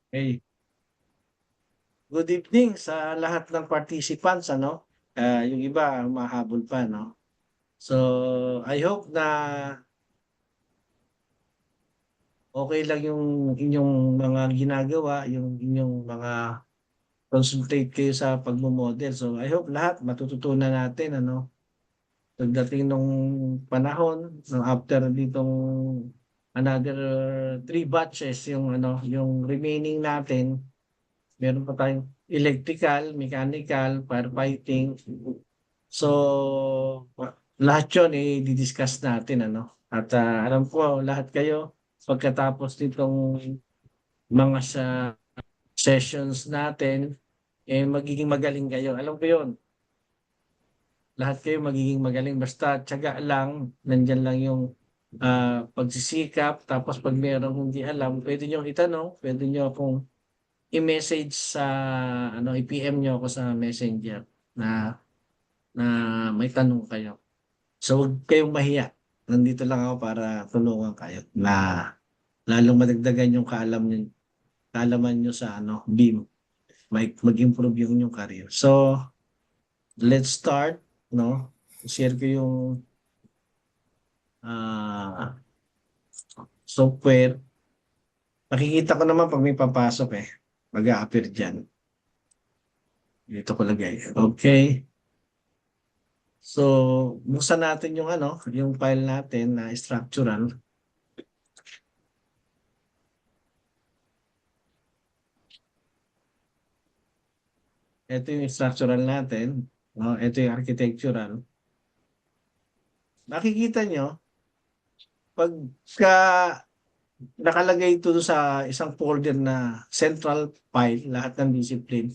Okay. Good evening sa lahat ng participants, ano? Yung iba humahabol pa, no? So, I hope na okay lang yung inyong mga ginagawa, yung inyong mga concentrate kayo sa pagmo-model. So, I hope lahat matututunan natin, ano? Pagdating nung panahon, no, after ditong another 3 batches, yung ano, yung remaining natin, meron pa tayong electrical, mechanical, firefighting. So, lahat yun i-discuss natin, ano? At alam ko lahat kayo pagkatapos nitong mga sessions natin, magiging magaling kayo. Alam ko yun. Lahat kayo magiging magaling. Basta tiyaga lang, nandyan lang yung pagsisikap. Tapos pag merong hindi alam, pwede nyo itanong, pwede nyo akong i-message sa, ano, i-PM nyo ako sa messenger na na may tanong kayo. So, huwag kayong mahiya. Nandito lang ako para tulungan kayo na lalong madagdagan yung kaalaman nyo sa ano, BIM. Mag-improve yung inyong career. So, let's start, no? Share ko yung ah, software. Makikita ko naman pag may papasok eh. Mag-a-appear dyan. Dito ko lagay. Okay. So, buksan natin yung ano, yung file natin na structural. Ito yung structural natin. No? Ito yung architectural. Makikita nyo, pagka nakalagay ito sa isang folder na central file, lahat ng discipline,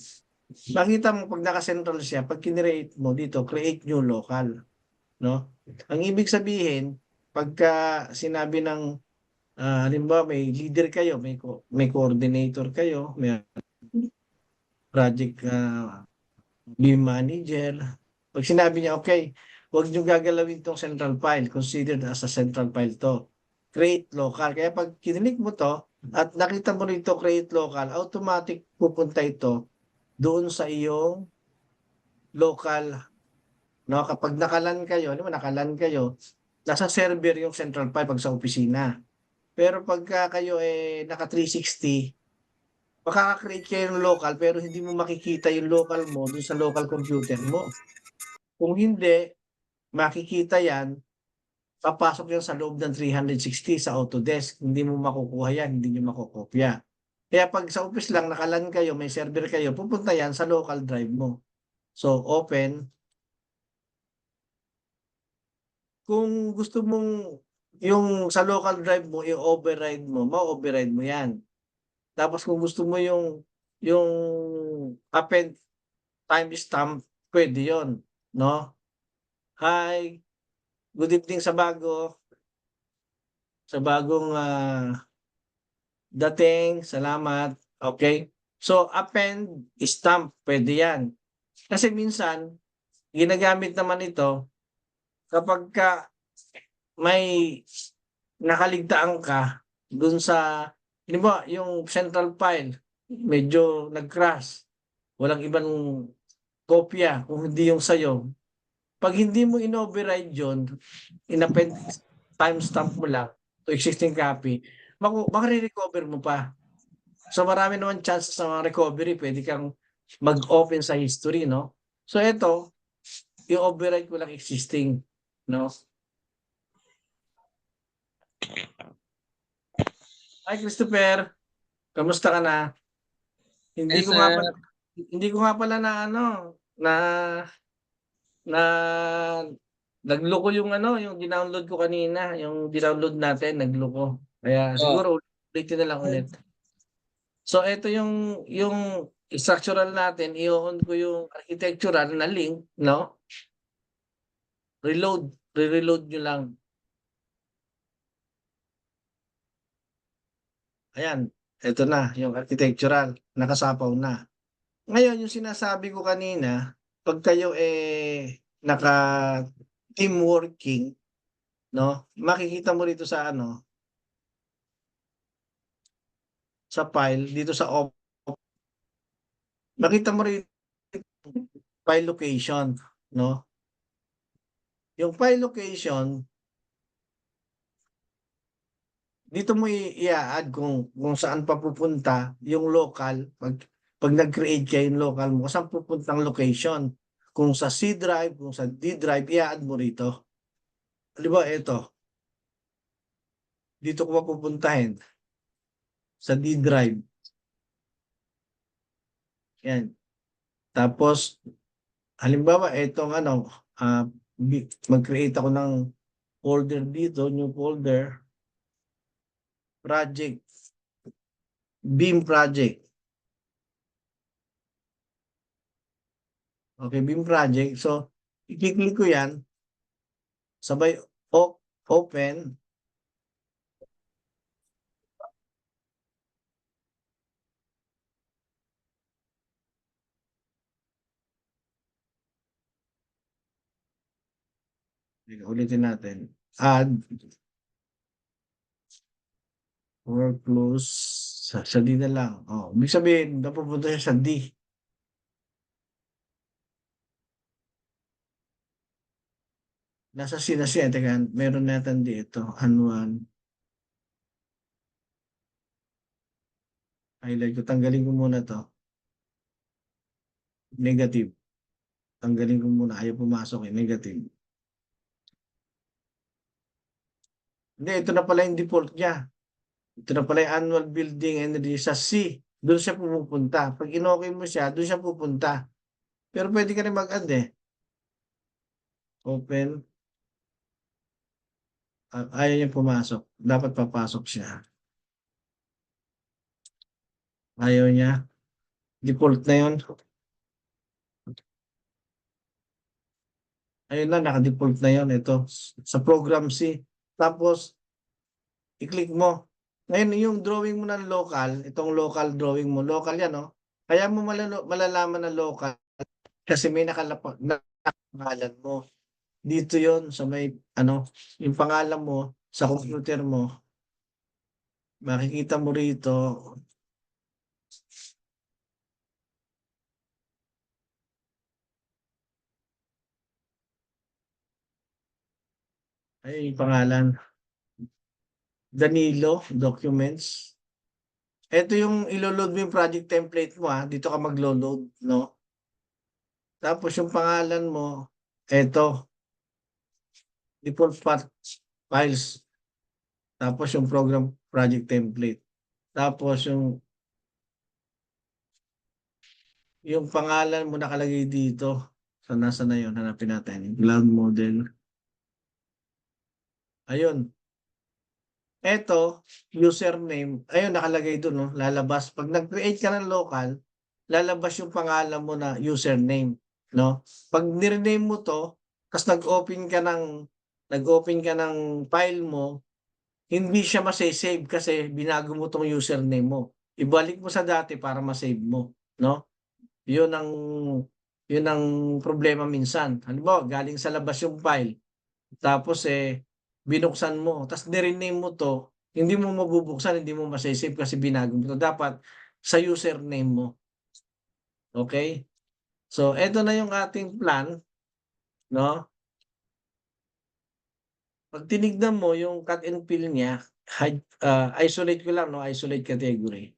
makita mo pag naka-central siya, pag kinreate mo dito, create new local. No? Ang ibig sabihin, pagka sinabi ng, halimbawa may leader kayo, may coordinator kayo, may project BIM manager. Pag sinabi niya, okay, huwag niyo gagalawin tong central file. Considered as a central file to. Create local. Kaya pag kinilik mo to, at nakita mo rito create local, automatic pupunta ito doon sa iyong local. No? Kapag nakalan kayo, ano mo, nakalan kayo, nasa server yung central file pag sa opisina. Pero pagka kayo naka 360, makaka-create kayo ng local pero hindi mo makikita yung local mo dun sa local computer mo. Kung hindi, makikita yan, papasok yan sa loob ng 360 sa Autodesk. Hindi mo makukuha yan, hindi nyo makukopya. Kaya pag sa office lang, nakalan kayo, may server kayo, pupunta yan sa local drive mo. So, open. Kung gusto mong yung sa local drive mo, i-override mo, ma-override mo yan. Tapos kung gusto mo yung append timestamp, pwede yon, no? Hi, good evening sa bagong dating, salamat. Okay? So, append, stamp, pwede yan. Kasi minsan, ginagamit naman ito kapag ka may nakaligtaan ka dun sa, di ba, yung central file, medyo nag-crash. Walang ibang kopya kung hindi yung sayo. Pag hindi mo in-override yun, in-append timestamp mo lang to existing copy, makare-recover mo pa. So marami naman chances sa mga recovery, pwede kang mag-open sa history, no? So ito, i-override ko lang existing, no? Hi Christopher, kamusta ka na? Hindi Yes, ko nga sir. pala hindi ko nga pala na ano, na na nagloko yung ano, yung dinownload ko kanina, yung dinownload natin nagloko. Kaya Oh, siguro ulitin na lang ulit. So ito yung structural natin, i-on ko yung architectural na link, no? Reload, re-reload nyo lang. Ayan, ito na, yung architectural, nakasapaw na. Ngayon, yung sinasabi ko kanina, pag kayo naka-team working, no? Makikita mo rito sa ano, sa file dito sa makita mo rin file location, no? Yung file location, dito mo i-add kung saan pa pupunta yung local pag nag-create kayo yung local mo, saan pupuntang location. Kung sa C drive, kung sa D drive, i-add mo rito. Halimbawa, ito, dito ko mapupuntahin sa D drive. Yan. Tapos, halimbawa, itong ano, mag-create ako ng folder dito, new folder, project, Beam project. Okay, Beam project. So, i-click ko yan, sabay open. Ulitin natin. Add workflows sa D na lang. Oh, ibig sabihin, napupunta siya sa D. Nasa C na siya. Teka, meron natin dito. Annual. Highlight ko. Tanggalin ko muna to. Negative. Tanggalin ko muna. Ayaw pumasok eh. Negative. Hindi, ito na pala yung default niya. Ito na pala yung annual building energy sa C. Doon siya pupunta. Pag in-okay mo siya, doon siya pupunta. Pero pwede ka rin mag-add eh. Open. Ayaw niya pumasok. Dapat papasok siya. Ayaw niya. Default na yun. Ayun na, naka-default na yun. Ito. Sa program C. Tapos, i-click mo. Ngayon, yung drawing mo ng local, itong local drawing mo, local yan, no? Kaya mo malalaman na local kasi may na pangalan mo. Dito yon sa may, ano, yung pangalan mo sa computer mo, makikita mo rito, ay, yung pangalan, Danilo Documents. Ito yung ilo-load mo yung project template mo, ha? Dito ka maglo-load, no? Tapos yung pangalan mo, eto, default files. Tapos yung program project template. Tapos yung pangalan mo nakalagay dito. So, nasa na yun? Hanapin natin. Cloud model. Ayun. Eto, username. Ayun, nakalagay doon, no? Lalabas. Pag nag-create ka ng local, lalabas yung pangalan mo na username, no? Pag nirename mo to, tapos nag-open ka ng file mo, hindi siya masasave kasi binago mo tong username mo. Ibalik mo sa dati para masave mo, no? Yun ang yun ang problema minsan. Halimbawa, galing sa labas yung file, tapos binuksan mo, tapos nirename mo to, hindi mo mabubuksan, hindi mo masasave kasi binago mo to. Dapat sa username mo. Okay? So, eto na yung ating plan, no? Pag tinignan mo yung cut and fill niya, isolate ko lang, no? Isolate category.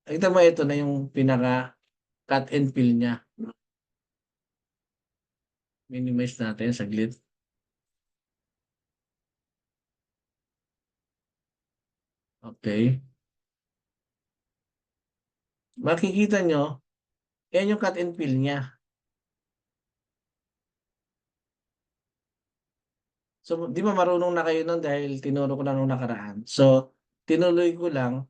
Nakita mo, ito na yung pinaka cut and fill niya. Minimize natin saglit. Okay. Makikita nyo, yan yung cut and fill niya. So, di ba marunong na kayo nun dahil tinuro ko na nung nakaraan. So, tinuloy ko lang,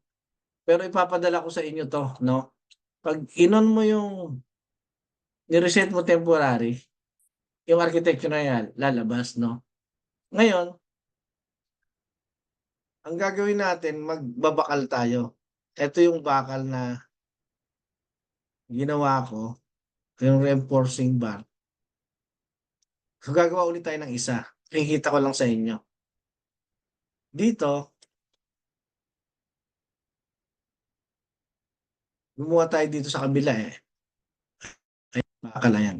pero ipapadala ko sa inyo to, no? Pag inon mo yung ni-reset mo temporary, yung architecture na yan, lalabas, no? Ngayon, ang gagawin natin, magbabakal tayo. Ito yung bakal na ginawa ko, yung reinforcing bar. So, gagawa ulit tayo ng isa. Kikita ko lang sa inyo. Dito, Gumawa tayo dito sa kabila eh. Bakal na yan.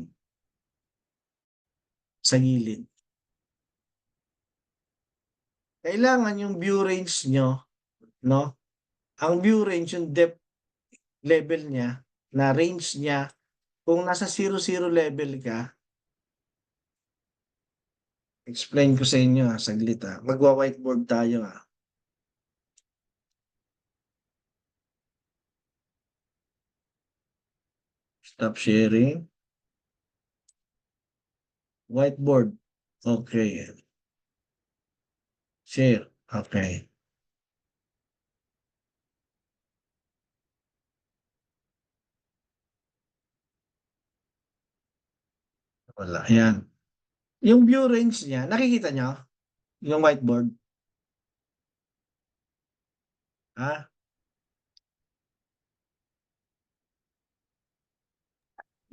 Sa gilid. Kailangan yung view range nyo, no? Ang view range, yung depth level niya, na range niya, kung nasa 0, 0 level ka, explain ko sa inyo saglit Magwa-whiteboard tayo Stop sharing. Whiteboard. Okay. Share. Okay. Wala. Yan. Yung view range niya, nakikita nyo? Yung whiteboard. Ha?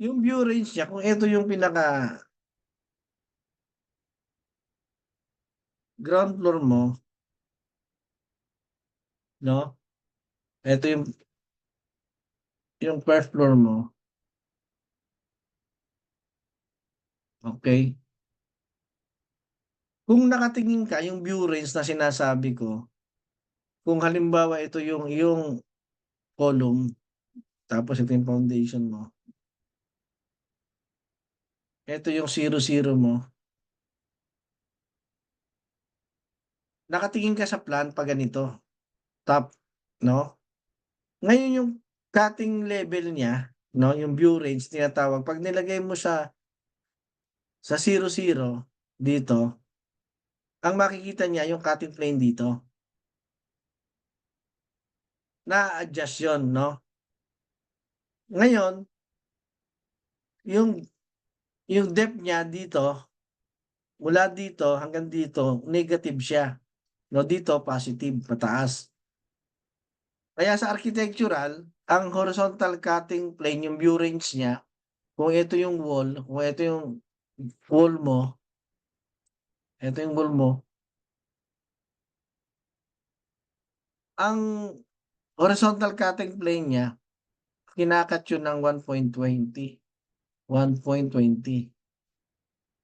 Yung view range niya, kung ito yung pinaka ground floor mo, no? Ito yung first floor mo. Okay? Kung nakatingin ka, yung view range na sinasabi ko, kung halimbawa ito yung column, tapos ito yung foundation mo, ito yung 0, 0 mo, nakatingin ka sa plan pa ganito, top, no? Ngayon yung cutting level niya, no, yung view range tinatawag, pag nilagay mo sa 0, 0 dito, ang makikita niya yung cutting plane dito. Na-adjust yun, no? Ngayon, yung yung depth niya dito, mula dito hanggang dito, negative siya. No, dito positive, pataas. Kaya sa architectural, ang horizontal cutting plane, yung view range niya, kung ito yung wall, kung ito yung wall mo, ito yung wall mo, ang horizontal cutting plane niya, kinakat yun ng 1.20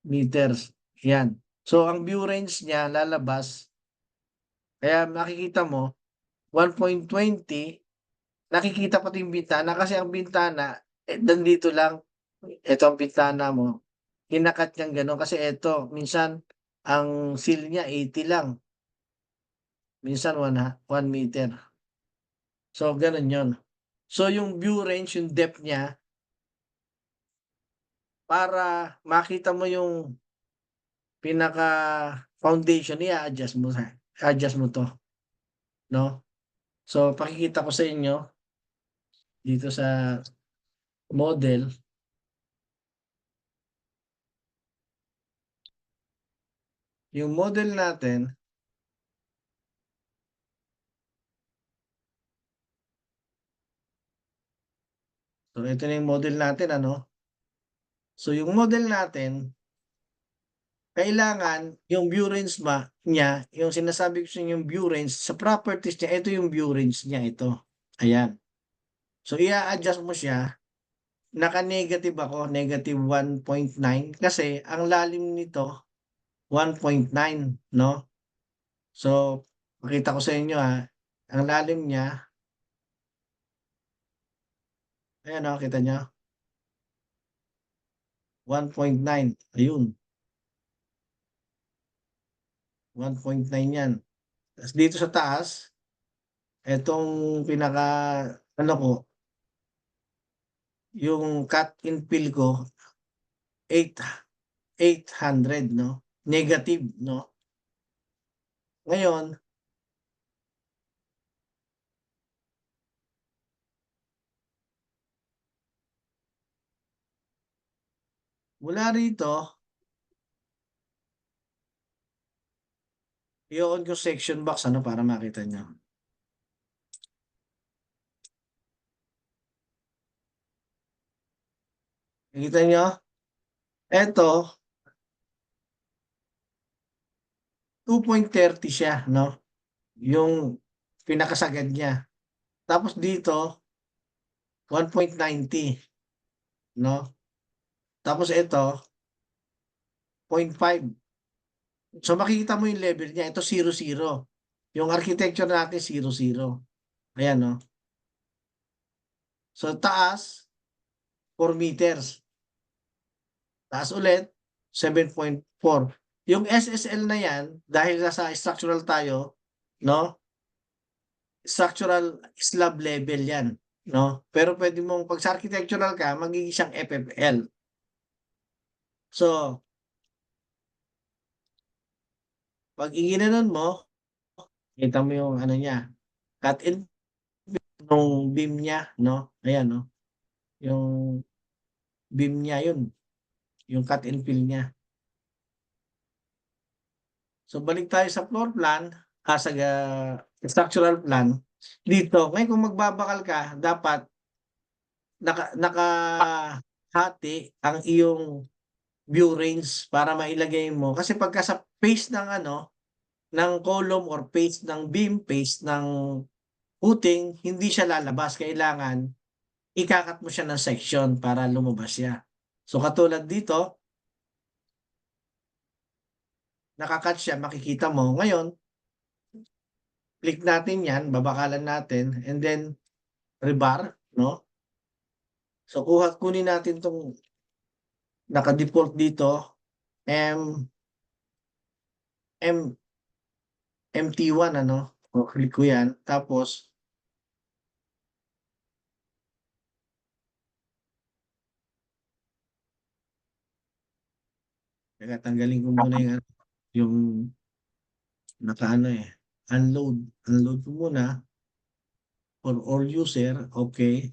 meters. Yan. So, ang view range niya lalabas, kaya makikita mo, 1.20, nakikita pati yung bintana kasi ang bintana, nandito lang, ito ang bintana mo, kinakat niyang gano'n kasi ito, minsan, ang seal niya 80 lang, minsan 1 meter. So, gano'n yun. So, yung view range, yung depth niya, para makita mo yung pinaka-foundation, i-adjust mo to, no? So, pakikita ko sa inyo, dito sa model, yung model natin, so ito na yung model natin, ano? So, yung model natin, kailangan yung view range niya, yung sinasabi ko sa inyo yung view range, sa properties niya, ito yung view range niya, ito. Ayan. So, i-adjust mo siya, naka-negative ako, negative 1.9, kasi ang lalim nito, 1.9, no? So, pakita ko sa inyo ang lalim niya, ayan kita niyo, 1.9, ayun, 1.9 yan. Tapos dito sa taas, etong pinaka, ano ko, yung cut and fill ko, 8, 800, no? Negative, no? Ngayon, mula rito, i-on ko section box, ano, para makita nyo. Nakita nyo? Eto, 2.30 siya, no? Yung pinakasagad niya. Tapos dito, 1.90, no? Tapos ito, 0.5. So makikita mo yung level niya. Ito 0, 0. Yung architecture natin 0, 0. Ayan, no? So taas, 4 meters. Taas ulit, 7.4. Yung SSL na yan, dahil nasa structural tayo, no? Structural slab level yan, no? Pero pwede mong, pag sa architectural ka, magiging siyang FFL. So, pag iginanon mo, kita mo yung ano niya, cut in nung beam niya, no? Ayan, no? Yung beam niya yun, yung cut and fill niya. So balik tayo sa floor plan, sa structural plan. Dito, ngayon kung magbabakal ka, dapat nakahati ang iyong view range para mailagay mo. Kasi pagka sa face ng ano, ng column or face ng beam, face ng footing, hindi siya lalabas. Kailangan ikakat mo siya ng section para lumabas siya. So katulad dito, nakakat siya, makikita mo. Ngayon, click natin yan, babakalan natin, and then rebar, no? So kunin natin tong naka-default dito, M, M, MT1, ano? O, click ko yan. Tapos, tanggalin ko muna yung nakaano eh. Unload. Unload ko muna for all user. Okay.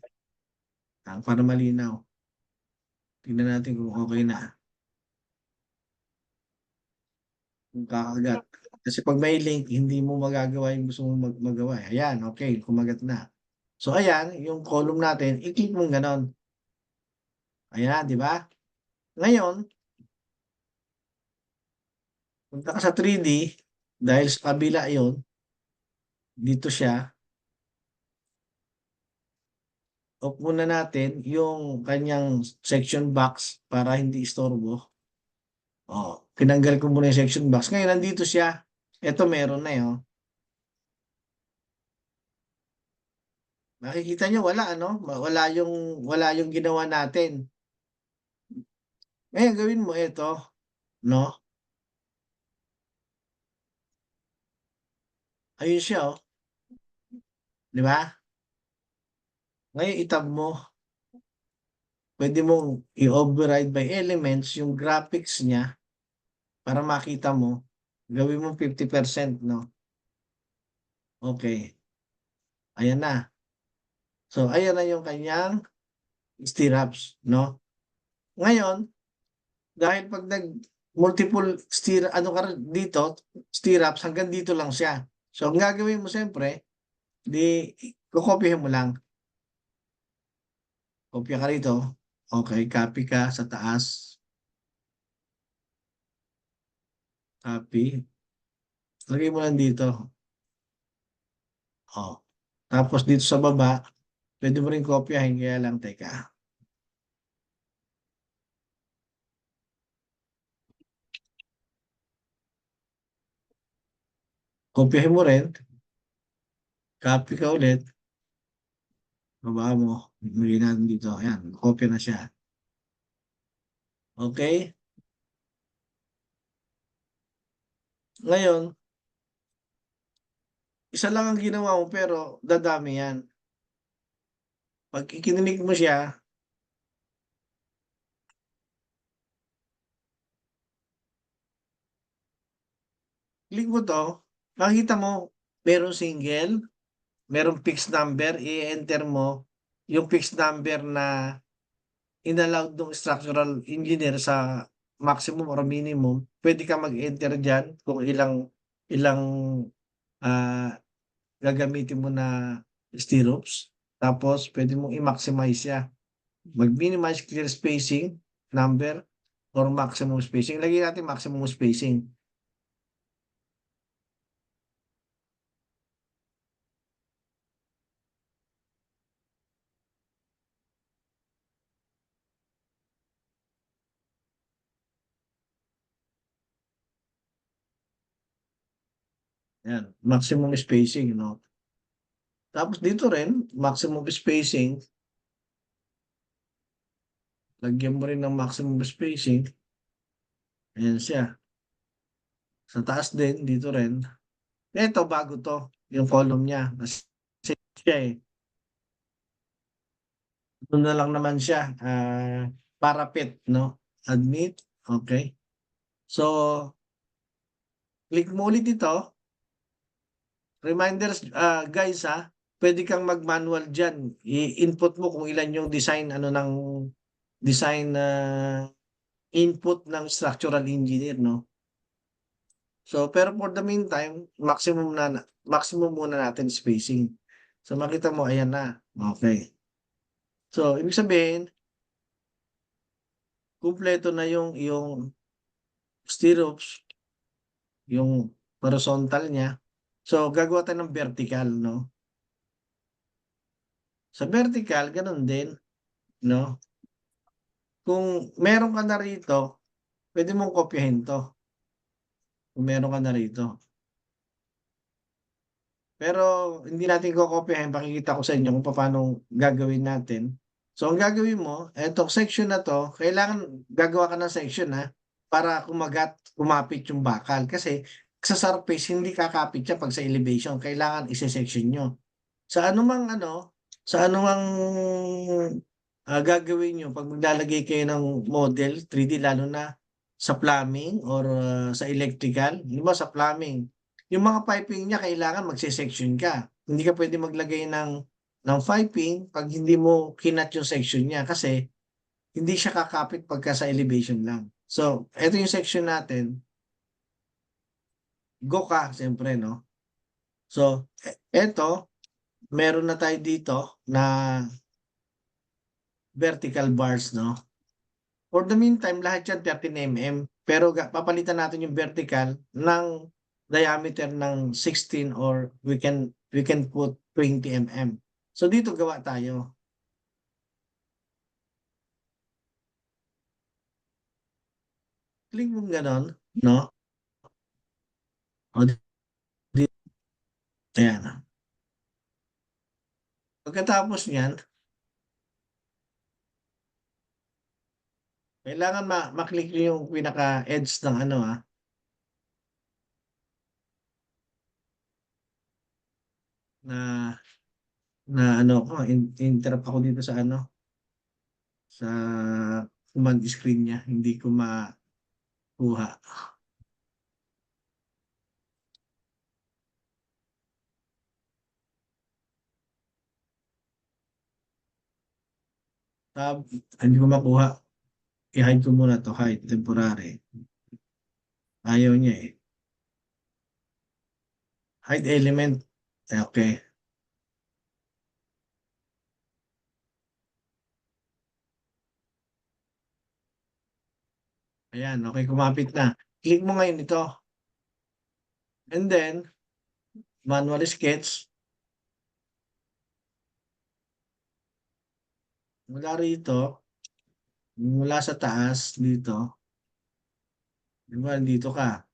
Para malinaw. Tingnan natin kung okay na. Kung kakagat. Kasi pag may link, hindi mo magagawa yung gusto mong magawa. Ayan, okay. Kumagat na. So, ayan, yung column natin, i-click mong ganon. Ayan, di ba? Ngayon, punta ka sa 3D, dahil sa kabila yon, dito siya, off muna natin yung kanyang section box para hindi istorbo. Oh, tinanggal ko muna yung section box. Ngayon, nandito siya. Ito meron na yun. Makikita nyo, wala, ano? Wala yung ginawa natin. Ngayon, gawin mo ito, no? Ayun siya, oh. Di ba? Ngayon, itab mo. Pwede mong i-override by elements yung graphics niya para makita mo. Gawin mo 50%, no? Okay. Ayan na. So, ayan na yung kanyang stirrups, no? Ngayon, dahil pag multiple ano ka dito, stirrups, hanggang dito lang siya. So, ang gagawin mo siyempre, di, kukopyahin mo lang. Kopya ka rito. Okay, copy ka sa taas. Copy. Lagay mo lang dito. Oh. Tapos dito sa baba, pwede mo rin kopyahin, kaya lang, teka. Kopyahin mo rin. Copy ka ulit. Baba mo. Lagay natin dito. Ayan, kopya na siya. Okay? Ngayon, isa lang ang ginawa mo pero dadami yan. Pag ikinilig mo siya, click mo to, makita mo, merong single, merong fixed number, i-enter mo yung fixed number na inallowed ng structural engineer sa maximum or minimum. Pwede ka mag-enter dyan kung ilang ah, gagamitin mo na stirrups. Tapos, pwede mong i-maximize siya. Mag-minimize clear spacing, number, or maximum spacing. Lagyan natin maximum spacing. Yan, maximum spacing, no? Tapos dito rin, maximum spacing, lagyan mo rin ng maximum spacing. Ayan siya. Sa taas din, dito rin. Ito, bago to, yung column niya. Kasi siya eh. Doon na lang naman siya. Parapet, no? Admit. Okay. So, click mo ulit ito. Reminders, guys ha. Pwede kang mag-manual dyan. I-input mo kung ilan yung design, ano ng design input ng structural engineer, no? So, pero for the meantime, maximum muna natin spacing. So, makita mo, ayan na. Okay. So, ibig sabihin, kumpleto na yung stirrups, yung horizontal niya. So, gagawa tayo ng vertical, no? Sa vertical, ganun din, no? Kung meron ka na rito, pwede mong kopyahin to. Kung meron ka na rito. Pero hindi natin kokopyahin, pakikita ko sa inyo kung paano gagawin natin. So ang gagawin mo, etong section na 'to, kailangan gagawa ka ng section, para kumapit yung bakal. Kasi sa surface hindi kakapit siya 'pag sa elevation, kailangan ise-section niyo. Sa anumang ano, sa anumang, gagawin niyo 'pag maglalagay kayo ng model 3D lalo na sa plumbing or, sa electrical. Halimbawa sa plumbing, yung mga piping niya kailangan magse-section ka. Hindi ka puwedeng maglagay ng piping 'pag hindi mo kinat yung section niya kasi hindi siya kakapit pagka sa elevation lang. So, eto yung section natin, go ka siyempre 'no. So, eto meron na tayo dito na vertical bars 'no. For the meantime lahat yan 13 mm pero papalitan natin yung vertical ng diameter ng 16 or we can put 20 mm. So dito gawa tayo. Click mong gano'n 'no, o di ayan. Pagkatapos niyan, kailangan ma-click niyo yung pinaka-edge ng ano, na na ano ako interrupt ako dito sa ano, sa command screen niya, hindi ko makuha. Tab, hindi ko makuha. I-hide ko muna 'to, hide temporary. Ayaw niya, eh. Hide element, okey. Ayan, okey kumapit na. Click mo ngayon ito and then manual sketch. Mula rito, mula sa taas dito, 'di ba nandito ka,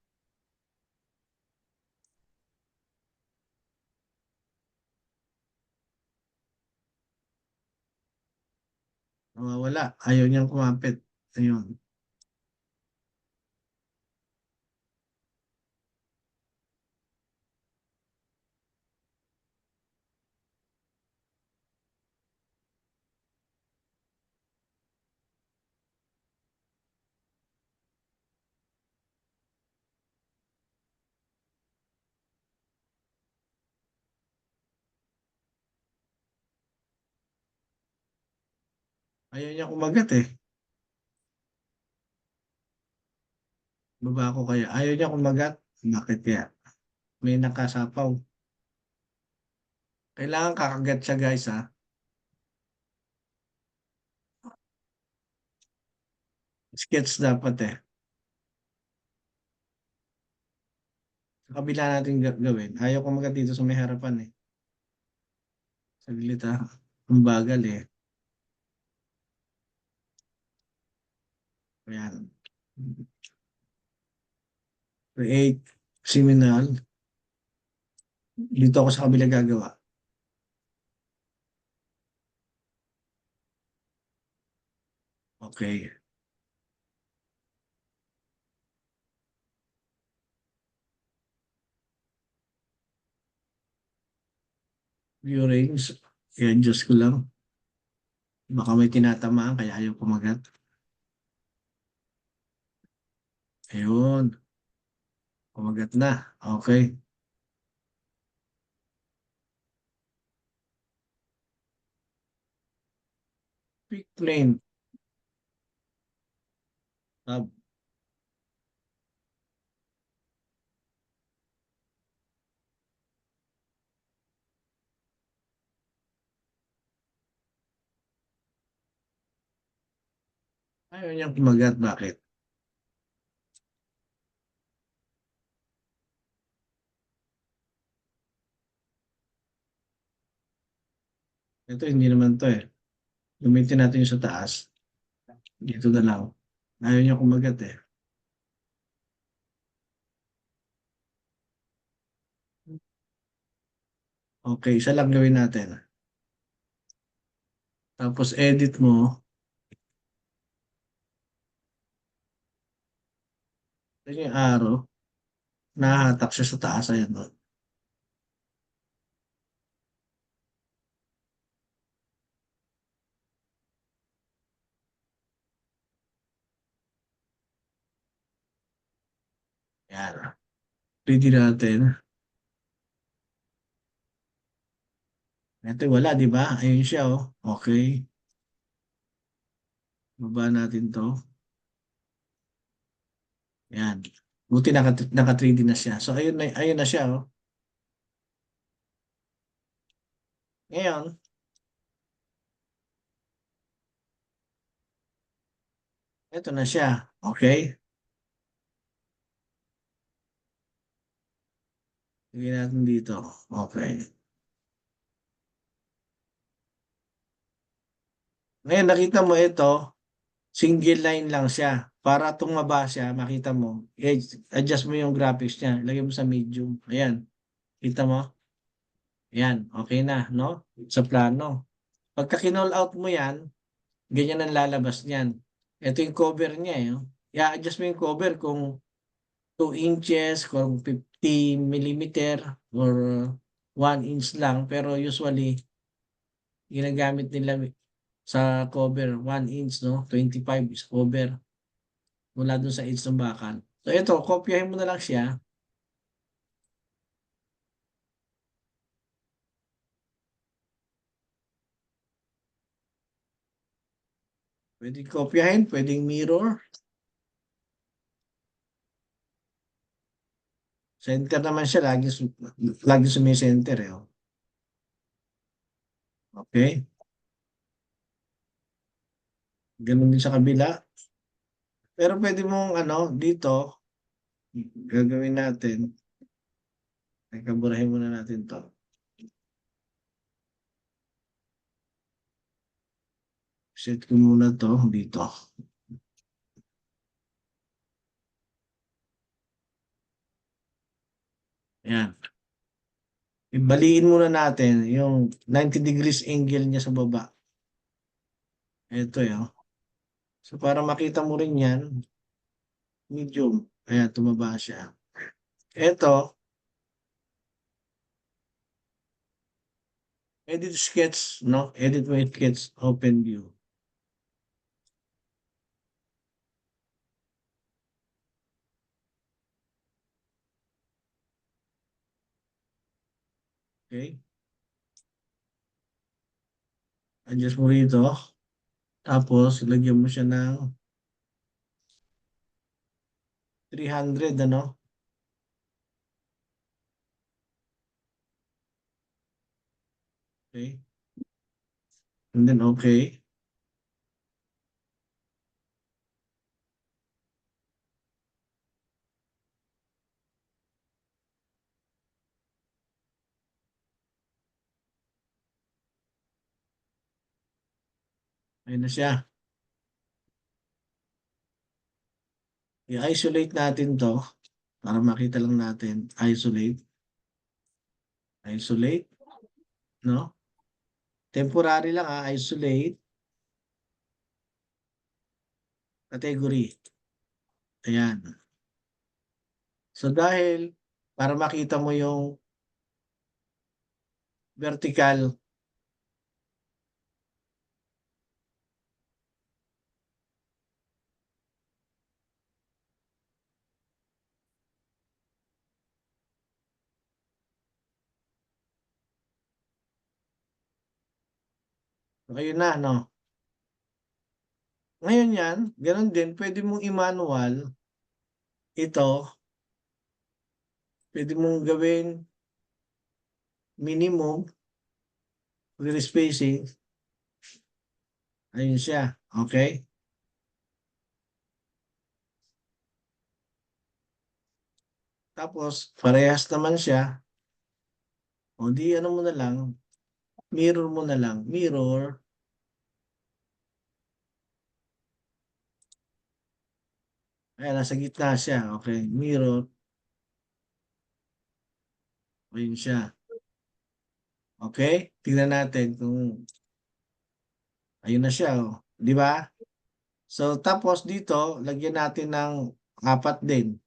nawawala, ayaw niyang kumapit, ayun. Ayaw niya kumagat, eh. Baba ko kaya, ayaw niya kumagat, bakit kaya? May nakasapaw. Kailangan kakagat siya guys, sketch dapat, eh. Sa kabila natin gawin, ayaw kumagat dito sa may harapan, eh. Saglit, ang bagal, eh. Ayan. Create seminal. Dito ako sa kabila gagawa. Okay. View range. I-adjust ko lang. Baka may tinatamaan kaya ayaw kumagat. Ayun. Kumagat na. Okay. Pick plane. Tab. Ayaw niyang kumagat. Bakit? Ito hindi naman to eh. Gamitin natin yung sa taas. Dito na lang. Ayaw niya kumagat eh. Okay, isa lang gawin natin. Tapos edit mo. Ito yung arrow. Nahatak siya sa taas. Ayan o. Yan. Ready natin. Ito wala, di ba? Ayun siya oh. Okay. Baba natin to. Yan. Buti naka 3D na siya. So ayun na siya oh. Ngayon, ito na siya. Okay. Lagyan natin dito. Okay. Ngayon, nakita mo ito, single line lang siya. Para tumaba siya, makita mo, adjust mo yung graphics niya. Lagyan mo sa medium. Ayan. Kita mo? Ayan. Okay na, no? Sa plano. Pagka kinall out mo yan, ganyan ang lalabas niyan. Ito yung cover niya eh. Oh. I-adjust mo yung cover kung 2 inches, kung 50 millimeter, or 1 inch lang. Pero usually, ginagamit nila sa cover 1 inch, no? 25 is cover mula dun sa inch ng bakal. So ito, kopyahin mo na lang siya. Pwedeng kopyahin, pwedeng mirror. Center naman siya, lagi sumi-center eh. Oh. Okay? Ganun din sa kabila. Pero pwede mong ano, dito, gagawin natin. Teka, burahin muna natin to. Set ko muna to dito. Ayan. Ibaliin muna natin yung 90 degrees angle niya sa baba. Ito yun. So para makita mo rin yan, medium. Ayan, tumaba siya. Ito, edit sketch, no? Edit my sketch, open view. Okay? Adjust mo rito. Tapos, lagyan mo siya ng 300, ano? Okay? And then, okay. Ayun na siya. I-isolate natin to para makita lang natin. Isolate. Isolate, no? Temporary lang isolate, category. Ayan. So dahil para makita mo yung vertical, ayun na, no? Ngayon yan, ganun din, pwede mong i-manual ito, pwede mong gawin minimum with spacing. Ayun siya, okay? Tapos, parehas naman siya. O di ano mo na lang, mirror mo na lang. Mirror, ayan, nasa gitna siya. Okay, mirror, ayun siya. Okay, tingnan natin kung ayun na siya. Oh. Di ba? So, tapos dito, lagyan natin ng apat din.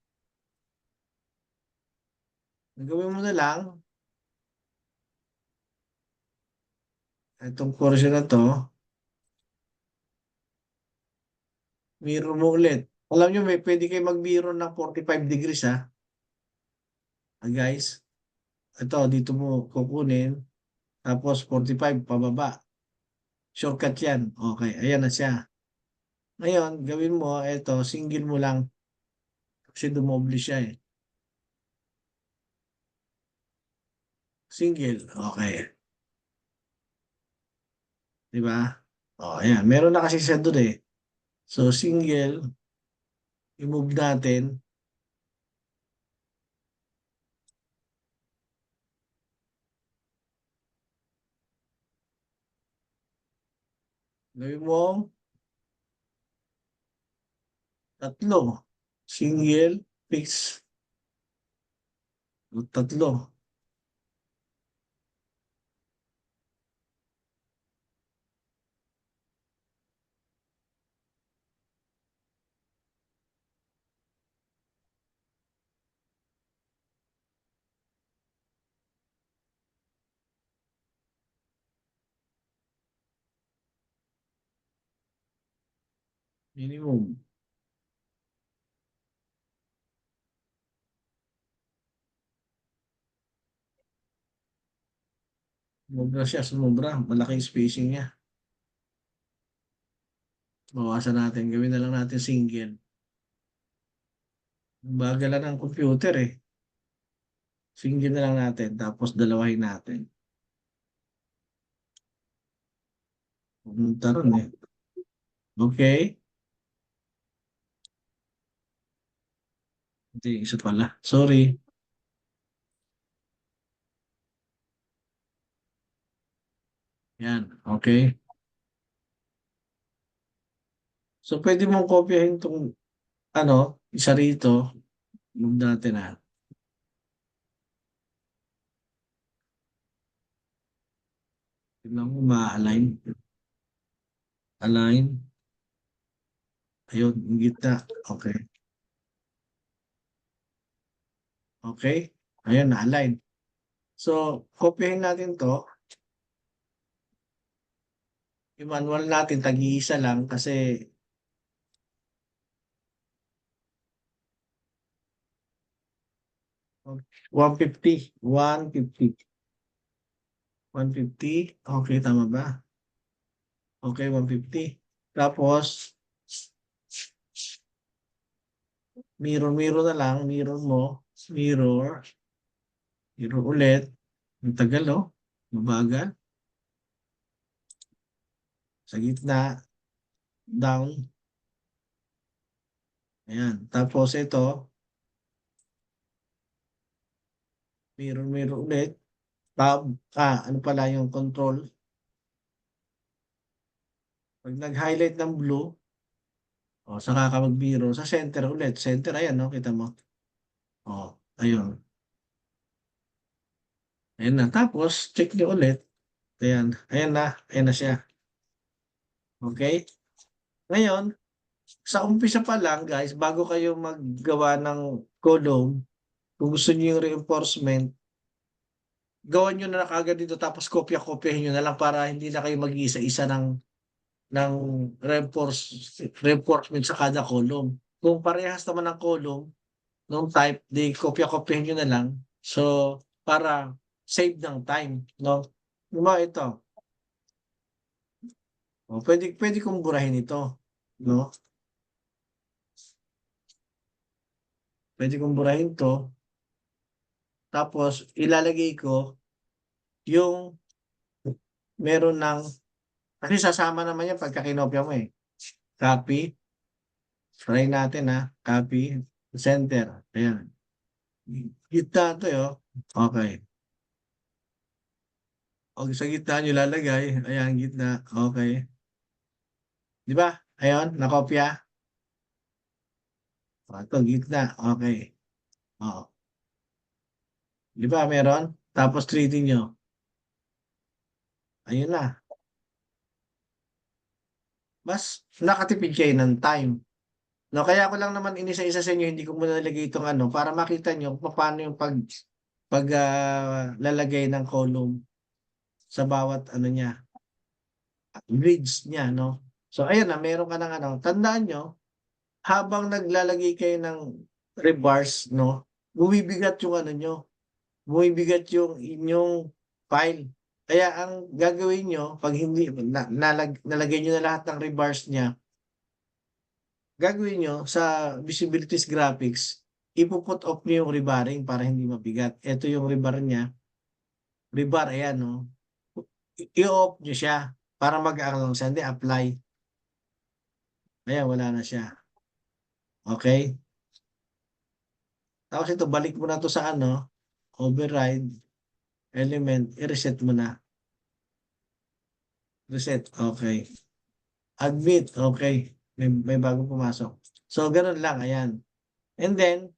Gawin mo na lang, itong portion na to, mirror mo ulit. Alam nyo, may pwede kayo mag-mirror ng 45 degrees guys. Ito, dito mo kukunin. Tapos 45 pababa. Shortcut yan. Okay, ayan na siya. Ngayon, gawin mo, ito, single mo lang. Kasi dumoble siya eh. Single. Okay. Di ba? O, ayan. Meron na kasi siya doon eh. So, single, i-move natin. Gawin mo, tatlo. Single, fix, tatlo. Minimum. Sumobra siya, sumobra. Malaki yung spacing niya. Bawasan natin. Gawin na lang natin single. Bagal lang ng computer eh. Single na lang natin. Tapos dalawahin natin. Pumunta ron eh. Okay. Hindi, isa pala. Sorry. Yan. Okay. So, pwede mong kopyahin itong ano, isa rito. Move natin Tignan mo ma-align. Align. Ayun, yung gitna. Okay. Okay. Ayun, na-align. So, kopyahin natin to. Yung manual natin, tag-iisa lang kasi 150. 150. 150. Okay, tama ba? Okay, 150. Tapos, mirror na lang. Mirror mo. Mirror. Mirror ulit. Ang tagal, oh. Mabagal. Sa gitna. Down. Ayan. Tapos ito, mirror ulit. Tab. Ano pala yung control. Pag nag-highlight ng blue, saka ka mag-mirror. Sa center ulit. Center, ayan, no? Kita mo. Ayun. Ayan na. Tapos, check nyo ulit. Ayan. Ayan na. Ayan na siya. Okay? Ngayon, sa umpisa pa lang, guys, bago kayo maggawa ng column, kung gusto niyo yung reinforcement, gawan niyo na kaagad dito tapos kopya-kopyahin niyo na lang para hindi na kayo mag-iisa-isa ng reinforcement sa kada column. Kung parehas naman ang column nung type, di kopya-kopyahin niyo na lang. So, para save ng time, no? Yung mga ito, pwede kong burahin ito, no? Pwede kong burahin to, tapos ilalagay ko yung meron ng, kasi sasama naman yan pagka kinopya mo eh. Copy, try natin ha, copy, center, ayan. Gitna to yun, okay. O sa gitna nyo lalagay, ayan, gitna, okay. Di ba? Ayun, nakopya. O, ito, gitna, okay. O, di ba meron? Tapos 3D nyo, ayun na. Mas nakatipid kayo ng time. No, kaya ko lang naman inisa-isa sa inyo, hindi ko muna nalagay itong ano, para makita nyo kung paano yung lalagay ng column sa bawat ano niya, grids niya, no? So, ayan na, meron ka ng ano. Tandaan nyo, habang naglalagay kayo ng rebars, no, bumibigat yung ano nyo, bumibigat yung inyong file. Kaya ang gagawin nyo, pag hindi, nalagay nyo na lahat ng rebars niya, gagawin nyo sa visibilities graphics, ipuput off nyo yung rebarring para hindi mabigat. Ito yung rebar niya. Rebar, ayan, no? I-off nyo siya para mag-aang siya. Hindi, apply. Ayan, wala na siya. Okay? Tapos ito, balik mo na to sa ano, override, element, i-reset mo na. Reset, okay. Admit, okay. May bagong pumasok. So, ganun lang, ayan. And then,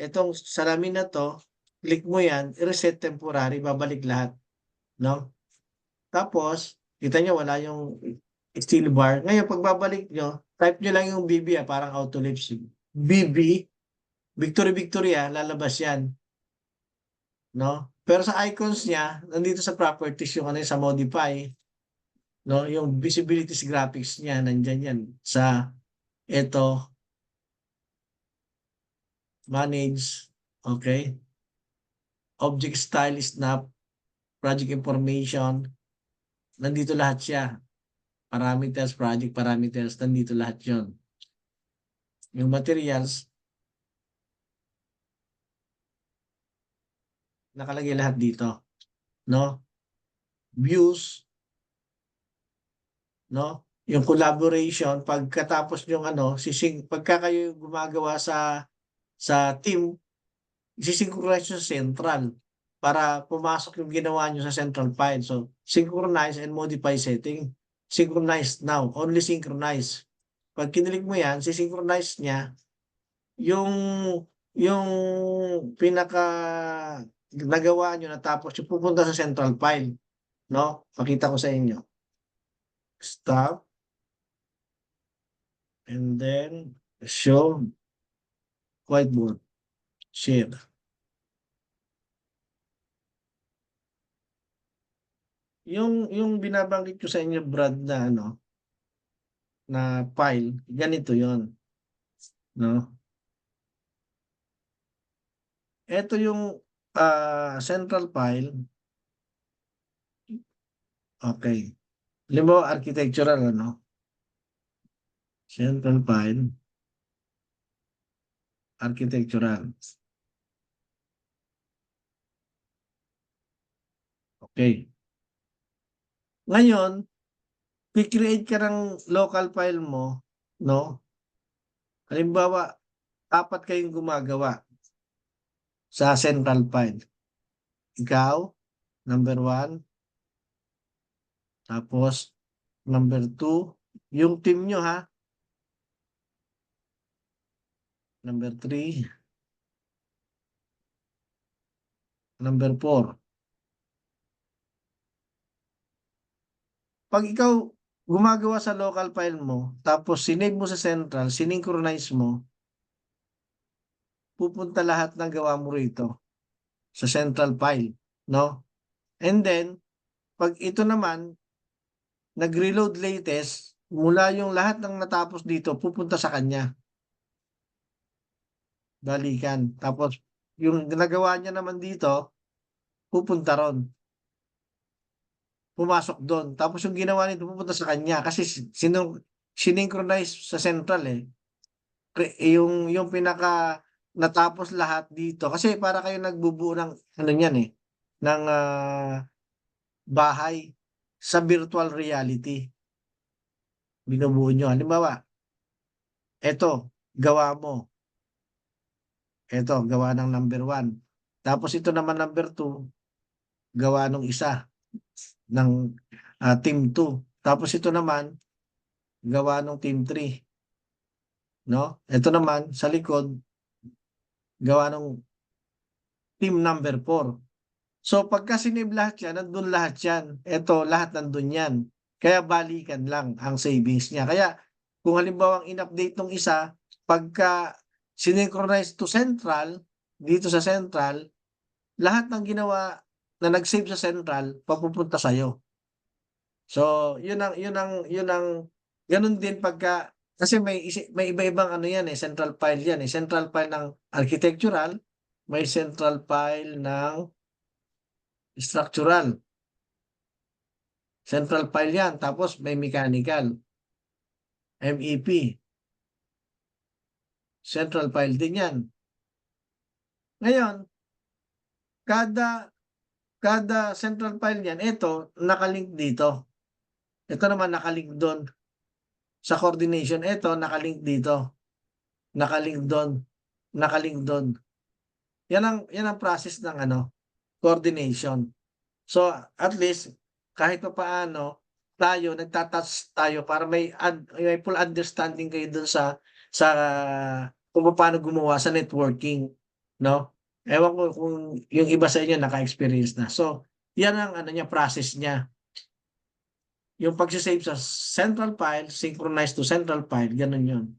itong salamin na to, click mo yan, i-reset temporary, babalik lahat. No? Tapos, kita nyo, wala yung steel bar. Ngayon, pagbabalik nyo, type nyo lang yung BB, parang auto lips. BB, Victory Victory, lalabas yan. No? Pero sa icons niya, nandito sa properties yung ano sa modify, no? Yung visibilities graphics niya, nandyan yan. Sa ito, manage, okay? Object style, snap, project information, nandito lahat siya. Parameters, project parameters, nandito lahat yon. Yung materials, nakalagay lahat dito. No? Views, no? Yung collaboration, pagkatapos yung ano, pagka kayo gumagawa sa team, isisynchronize nyo sa central para pumasok yung ginawa nyo sa central file. So, synchronize and modify setting. Synchronize now. Only synchronize. Pag kinilig mo yan, sisynchronize niya yung yung pinaka nagawa nyo na tapos yung pupunta sa central file. No? Pakita ko sa inyo. Stop. And then, show whiteboard. Share. Yung binabanggit ko sa inyo, Brad, na ano, na file, ganito yon, no? Ito yung central file. Okay. Limbawa, architectural, ano? Central file, architectural. Okay. Ngayon, i-create ka ng local file mo, no? Halimbawa, apat kayong gumagawa sa central file. Ikaw, number one, tapos number two, yung team nyo ha, number three, number 4. Pag ikaw gumagawa sa local file mo, tapos sinave mo sa central, synchronize mo, pupunta lahat ng gawa mo rito sa central file, no? And then, pag ito naman, nag-reload latest, mula yung lahat ng natapos dito, pupunta sa kanya. Balikan. Tapos, yung ginagawa niya naman dito, pupunta ron. Pumasok doon. Tapos yung ginawa nito, pupunta sa kanya. Kasi synchronize sa central eh. Yung pinaka natapos lahat dito. Kasi para kayo nagbubuo ng, ano yan eh, ng bahay sa virtual reality. Binubuo nyo. Halimbawa, eto, gawa mo. Eto, gawa ng number 1. Tapos ito naman number 2, gawa ng isa ng team 2. Tapos ito naman, gawa ng team 3. No? Ito naman, sa likod, gawa ng team number 4. So pagka sinave lahat yan, nandun lahat yan. Ito, lahat nandun yan. Kaya balikan lang ang savings niya. Kaya kung halimbawa in-update ng isa, pagka synchronize to central, dito sa central, lahat ng ginawa na nag-save sa central, papupunta sa'yo. So, ganun din pagka, kasi may iba-ibang ano yan eh, central file yan eh. Central file ng architectural, may central file ng structural. Central file yan. Tapos may mechanical. MEP. Central file din yan. Ngayon, kada central file yan, ito, nakalink dito. Ito naman nakalink doon. Sa coordination, ito, nakalink dito. Nakalink doon. Nakalink doon. Yan ang process ng coordination. So, at least, kahit pa paano, tayo, nagtatouch tayo para may full understanding kayo dun sa kung paano gumawa sa networking, no? Ewan ko kung yung iba sa inyo naka-experience na. So, yan ang niya, process niya. Yung pag-save sa central file, synchronize to central file, ganun yun.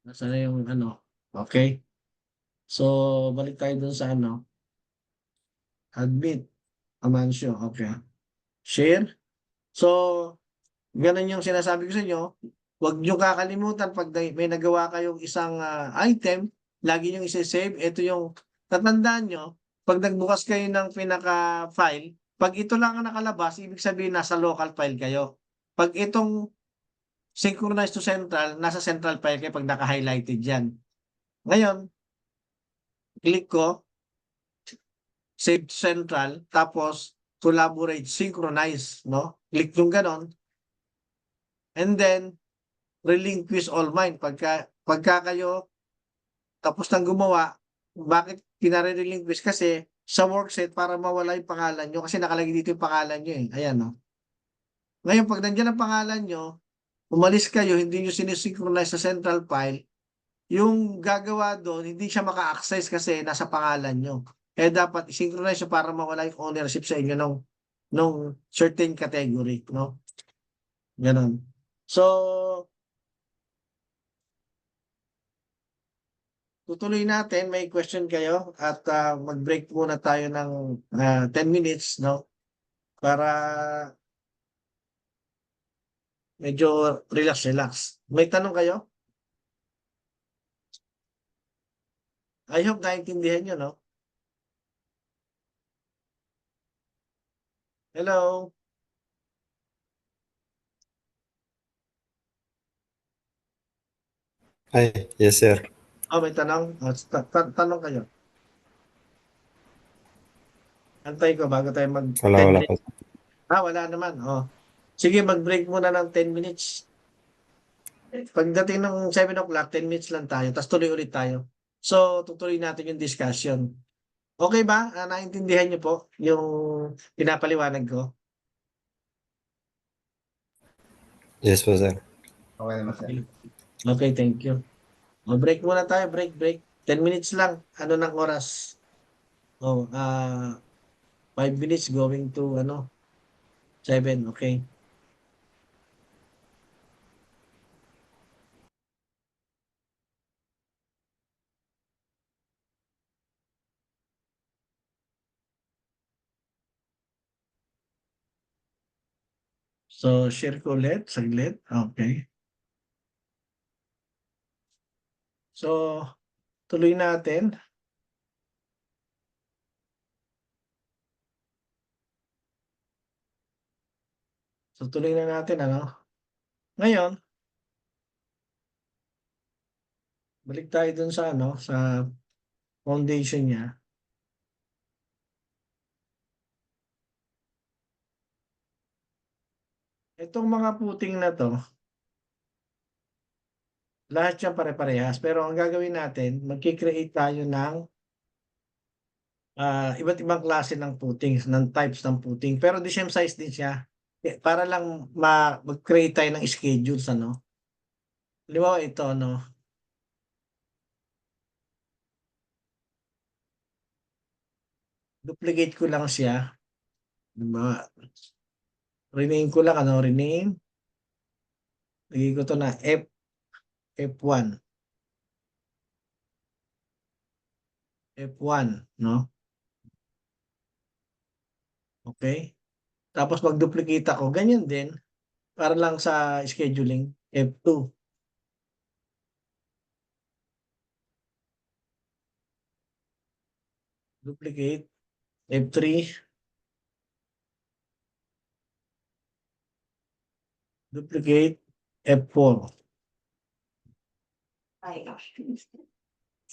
Nasa na yung okay? So, balik tayo dun sa admit, Amancio, okay. Share. So, ganun yung sinasabi ko sa inyo. Huwag nyo kakalimutan pag may nagawa kayong isang item, lagi nyo isi-save. Ito yung tatandaan nyo, pag nagbukas kayo ng pinaka-file, pag ito lang ang nakalabas, ibig sabihin nasa local file kayo. Pag itong synchronize to central, nasa central file kayo pag naka-highlighted yan. Ngayon, click ko, save to central, tapos collaborate, synchronize, no? Click yung ganon. And then, relinquish all mine. Pagka kayo tapos nang gumawa, bakit pinare-relinquish? Kasi sa workset para mawala yung pangalan nyo kasi nakalagay dito yung pangalan nyo eh. Ayan no. Ngayon pag nandiyan ang pangalan nyo, umalis kayo, hindi nyo sinisynchronize sa central file, yung gagawa doon, hindi siya maka-access kasi nasa pangalan nyo. Kaya dapat i-synchronize nyo para mawala yung ownership sa inyo nung certain category. No? Ganon. So, tutuloy natin, may question kayo at mag-break muna tayo ng 10 minutes, no? Para medyo relax. May tanong kayo? I hope naintindihan nyo, no? Hello? Hi, yes sir. May tanong? Tanong kayo. Antay ko bago tayo mag Wala, 10 wala po. minutes. Wala naman. Sige, mag-break muna ng 10 minutes. Pagdating ng 7 o'clock, 10 minutes lang tayo. Tapos tuloy ulit tayo. So, tutuloy natin yung discussion. Okay ba? Naintindihan niyo po yung pinapaliwanag ko? Yes po, sir. Okay naman, sir. Okay. Okay, thank you. Break muna tayo, break. 10 minutes lang. Ano ng oras? Oh, 5 minutes going to 7, okay. So, share ko ulit, saglit. Okay. So, tuloy natin. So, tuloy na natin, Ngayon, balik tayo dun sa, sa foundation niya. Itong mga puting na to, lahat yan pare-parehas. Pero ang gagawin natin, magkikreate tayo ng iba't ibang klase ng puting, ng types ng puting. Pero the same size din siya. Para lang mag-create tayo ng schedules, Halimbawa ito, duplicate ko lang siya. Halimbawa, rename ko lang, rename. Lagay ko to na F1. F1, no? Okay? Tapos mag-duplicate ako. Ganyan din. Para lang sa scheduling. F2. Duplicate. F3. Duplicate. F4.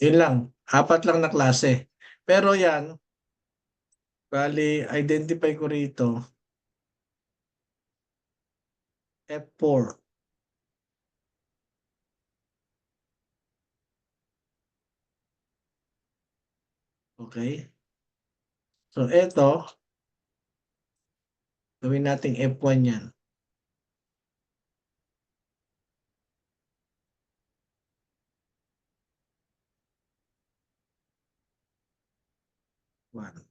Yun lang. Apat lang na klase. Pero yan, bali, identify ko rito. F4. Okay? So, ito, gawin nating F1 yan. One.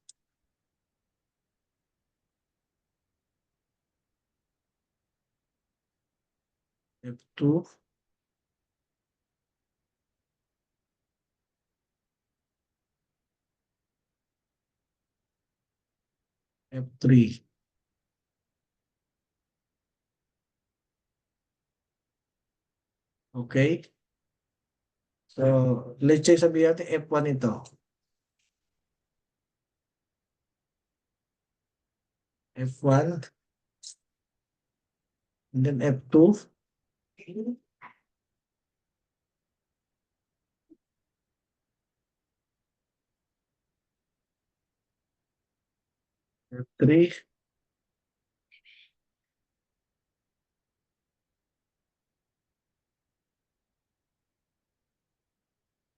F2. F3. Okay? So, let's say sabihin natin F1 ito. F1. And then F2. F3.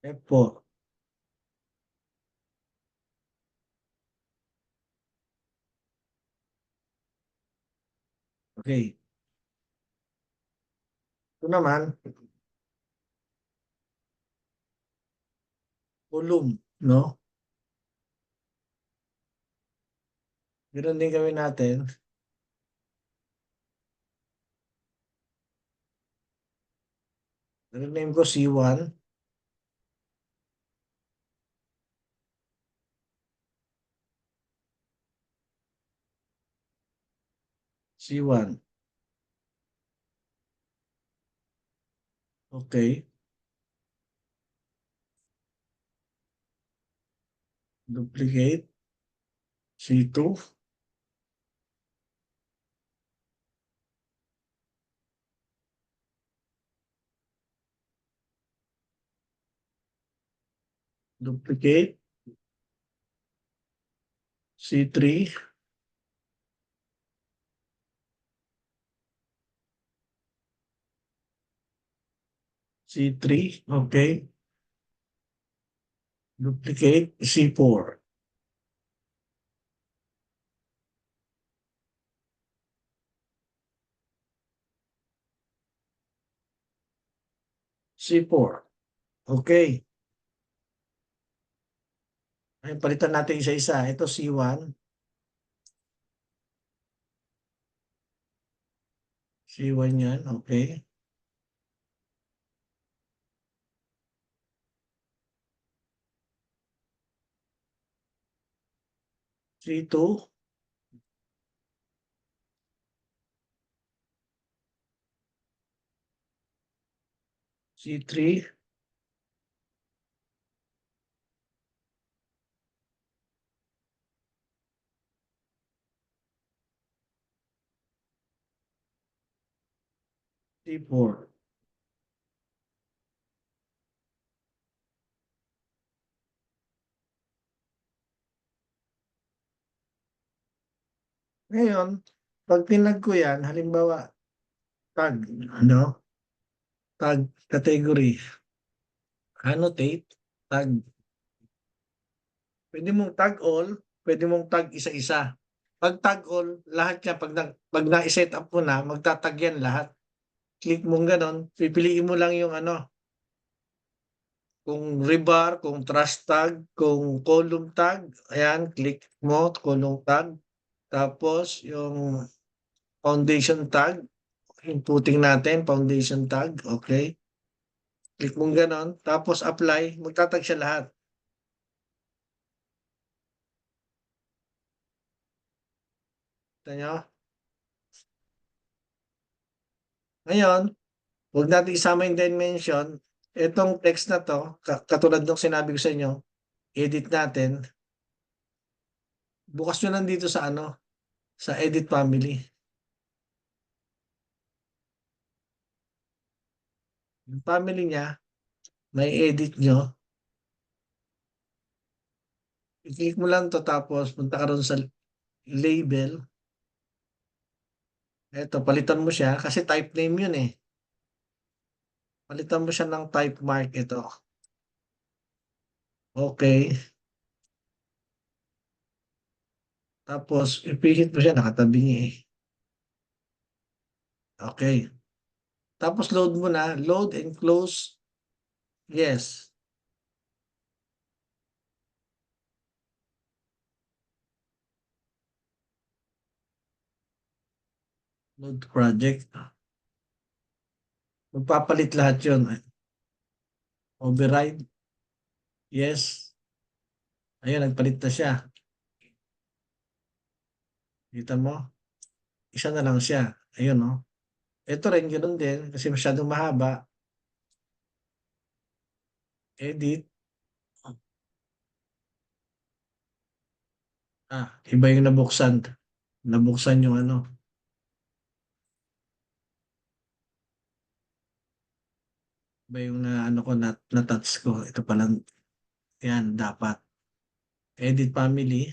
F4. Okay. Ito naman, column, no? Ganun din gawin natin. Rename ko C1. C1. Okay. Duplicate. C2. Duplicate. C3. C3. Okay. Duplicate. C4. C4. Okay. Ay, palitan natin isa-isa. Ito C1. C1 yan. Okay. C2. C3. C4. Ngayon, pag tinag ko yan, halimbawa, tag, ano? Tag category. Annotate, tag. Pwede mong tag all, pwede mong tag isa-isa. Pag tag all, lahat yan, pag na-set up mo na, magtatag yan lahat. Click mong ganon, pipiliin mo lang yung ano, kung rebar, kung trash tag, kung column tag, ayan, click mo, column tag. Tapos, yung foundation tag, inputting natin, foundation tag, okay. Click mong ganon, tapos apply, magtatag siya lahat. Ito nyo? Ngayon, huwag natin isama yung dimension. Itong text na to, katulad ng sinabi ko sa inyo, edit natin. Bukas nyo lang dito sa ano, sa edit family. Yung family niya, may edit nyo. I-click mo lang to tapos punta ka ron sa label. Eto, palitan mo siya kasi type name yun eh. Palitan mo siya ng type mark ito. Okay. Tapos, ipihit mo siya, nakatabi niya eh. Okay. Tapos load mo na, load and close. Yes. Load project. Magpapalit lahat yun. Override. Yes. Ayun, nagpalit na siya. Kita mo? Isa na lang siya. Ayun, no? Ito rin, ganoon din. Kasi masyadong mahaba. Edit. Iba yung nabuksan. Nabuksan yung ano. Iba yung na, ano ko, na-touch ko. Ito palang, yan, dapat. Edit family.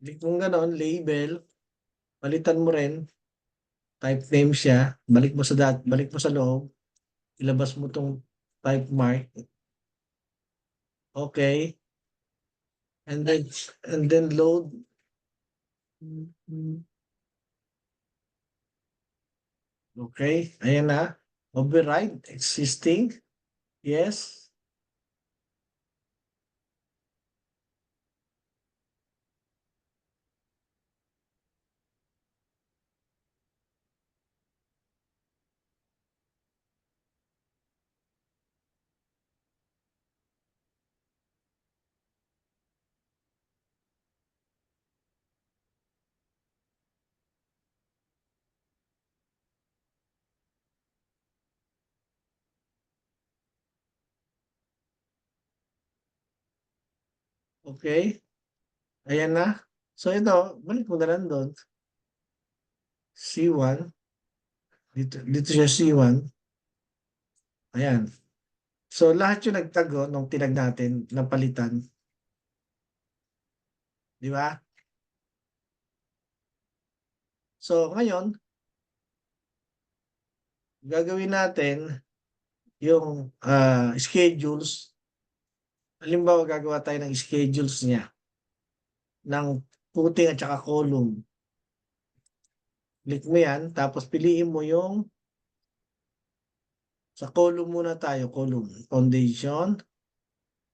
Click mo ganoon, label. Palitan mo rin. Type name siya. Balik mo sa loob. Ilabas mo tong type mark. Okay. And then load. Okay. Ayan na. Override. Existing. Yes. Okay. Ayan na. So ito, balik mo na lang doon. C1. Dito siya C1. Ayan. So lahat yung nagtago nung tinag natin, napalitan. Di ba? So ngayon, gagawin natin yung schedules. Halimbawa, gagawa tayo ng schedules niya ng footing at saka column. Click mo yan, tapos piliin mo yung sa column muna tayo, column. Foundation,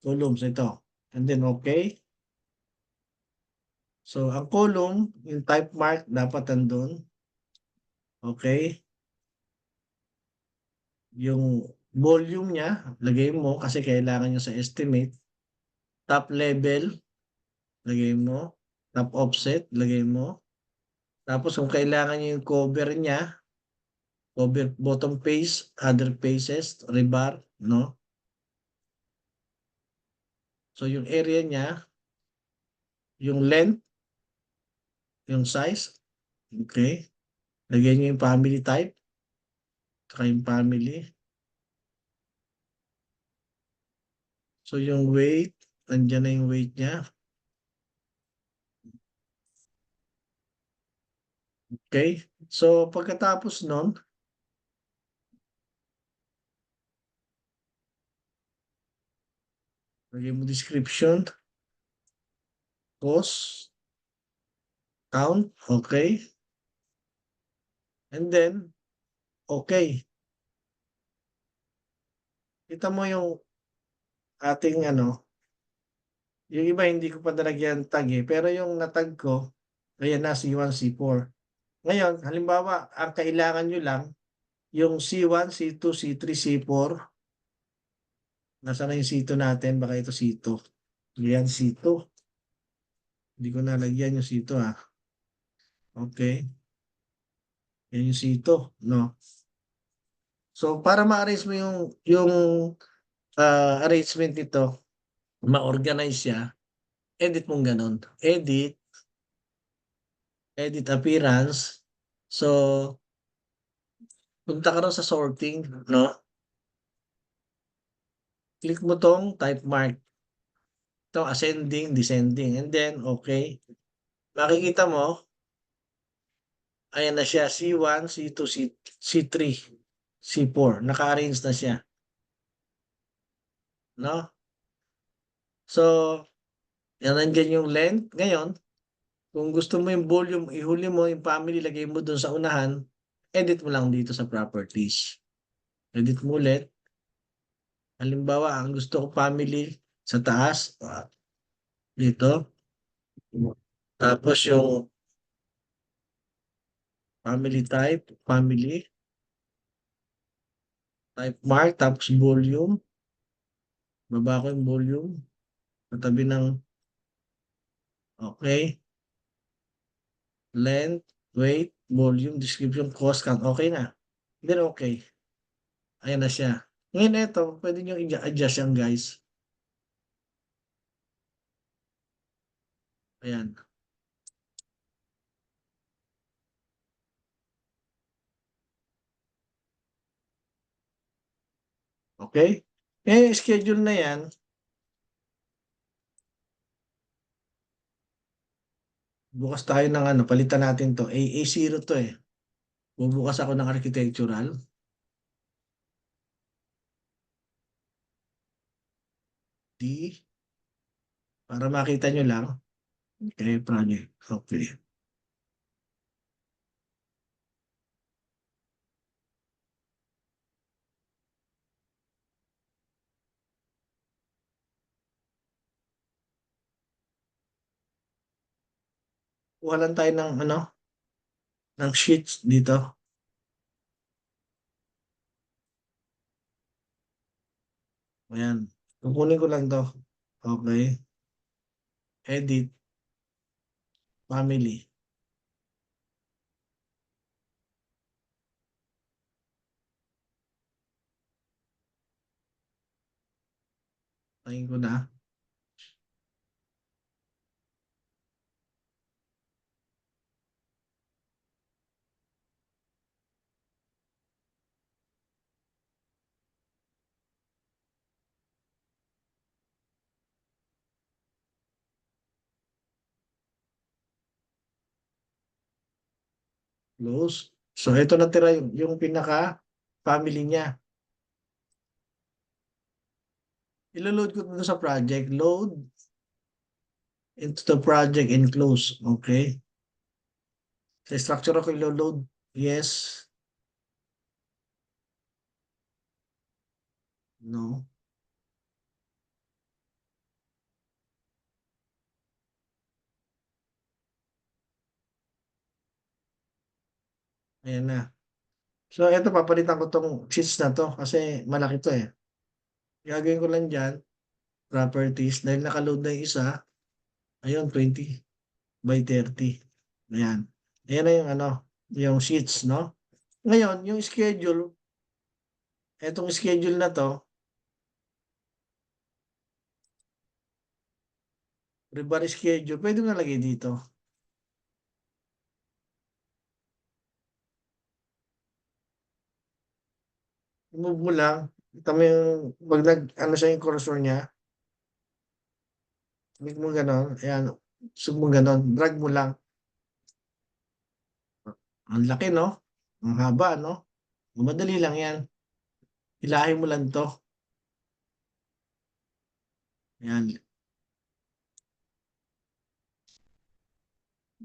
columns, ito. And then okay. So, ang column, yung type mark, dapat andun. Okay. Yung volume niya, lagay mo kasi kailangan nyo sa estimate. Top level, lagay mo. Top offset, lagay mo. Tapos kung kailangan nyo yung cover niya, cover bottom face, other faces, rebar, no? So yung area niya, yung length, yung size, okay? Lagyan nyo yung family type, saka yung family. So yung weight, nandiyan na yung weight niya. Okay? So pagkatapos nun, lagyan mo description, cost, count, okay? And then, okay. Kita mo yung ating ano, yung iba hindi ko pa nalagyan tag eh, pero yung natag ko, ayan na C1, C4. Ngayon, halimbawa, ang kailangan nyo lang, yung C1, C2, C3, C4, nasa na yung C2 natin, baka ito C2. Ayan, C2. Hindi ko nalagyan yung C2 ah. Okay, yan yung C2, no? So, para ma-arrange mo yung arrangement nito, ma-organize siya, edit mong ganun. Edit, edit appearance. So, punta ka rin sa sorting, no? Click mo tong type mark. Ito, ascending, descending. And then, okay. Makikita mo, ayan na siya, C1, C2, C3, C4. Naka-arrange na siya, no? So, yan nandiyan yung length. Ngayon, kung gusto mo yung volume, ihuli mo yung family, lagay mo dun sa unahan, edit mo lang dito sa properties. Edit mo ulit. Halimbawa, ang gusto ko family sa taas, dito. Tapos yung family type, family, type mark, tapos volume. Baba ko yung volume. Katabi ng, okay, length, weight, volume, description, cost count. Okay na. Then okay. Ayan na siya. Ngayon ito, pwede nyo i-adjust yan guys. Ayan. Okay? Eh, schedule na yan. Bukas tayo ng ano, palitan natin to. A0 to eh. Bubukas ako ng architectural. D, para makita nyo lang. Okay, project. Okay. Kuha lang tayo ng ano, ng sheets dito. Ayan. Kukunin ko lang to. Okay. Edit. Family. Tingin ko na. Close. So, ito natira yung pinaka family niya. Ilo-load ko dito sa project. Load into the project and close. Okay. Sa structure ako ilo-load. Yes. No. Ayan na. So eto papalitan ko 'tong sheets na 'to kasi malaki 'to, eh. Gagawin ko lang diyan, properties dahil naka-load na yung isa, ayun 20/30. Ayan. Ayan na yung ano, yung sheets 'no. Ngayon yung schedule, etong schedule na 'to, rebar schedule, puwede mo nalagay dito. I-move mo lang, kita mo yung 'pag nag-ano siya yung cursor niya, click mo gano'n, ayan, gusto mo gano'n, drag mo lang. Ang laki 'no, ang haba 'no? Madali lang 'yan, hilahin mo lang 'to, ayan,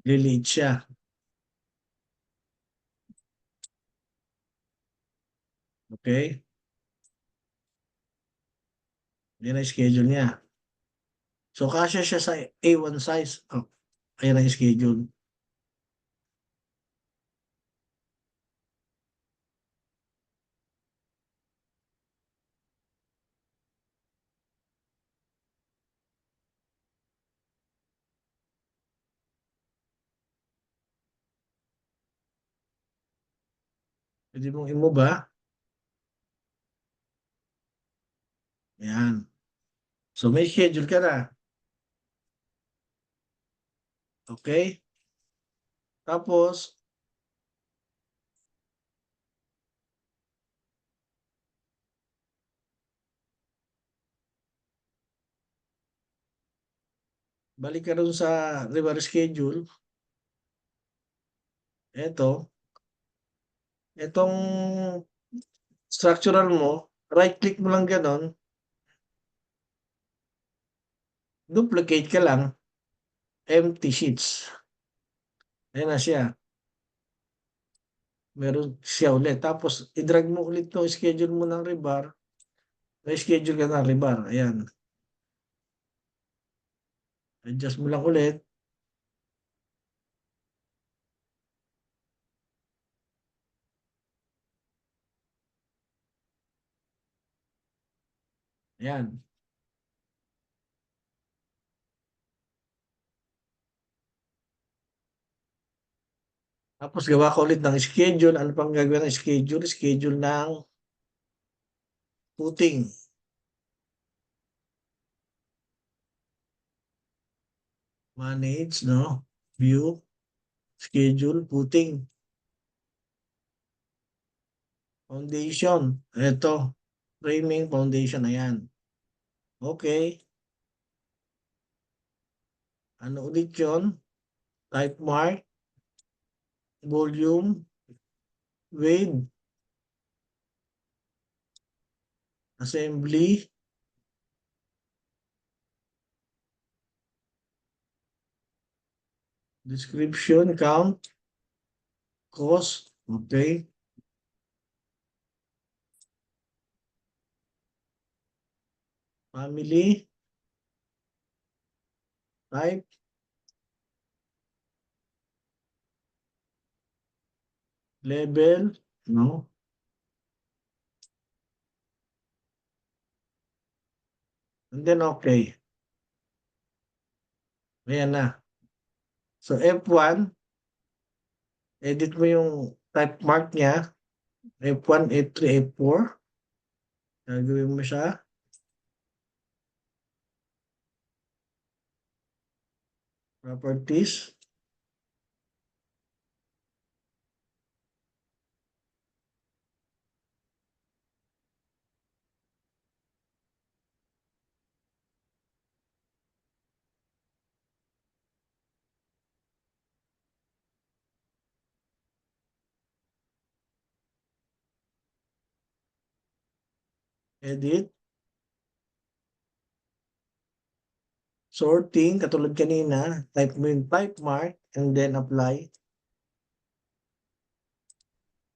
liliit siya, okey? 'Yan ang schedule niya. So kasya siya sa A1 size, oh, ayan ang schedule. Puwede mong i-move, ayan. So may schedule ka na, okey? Tapos balik ka dun sa rebar schedule, eto, etong structural mo, right click mo lang gano'n, duplicate ka lang, empty sheets, ayan na siya. Meron siya ulit tapos i-drag mo ulit 'tong schedule mo ng rebar, may schedule ka ng rebar, ayan. Adjust mo lang ulit, 'yan. Tapos gawa ka ulit ng schedule, ano pang gagawin ng schedule, schedule ng footing, manage 'no, view, schedule, footing, foundation, eto, framing, foundation, ayan. Okey, ano ulit yun, type mark, volume, width, assembly, description, count, cost, okey, family, type, level, 'no, and then okey, ayan na. So F1, edit mo yung type mark niya, F1, F3, F4, gagawin mo siya, properties, edit, sorting, katulad kanina, type mo yung type mark and then apply.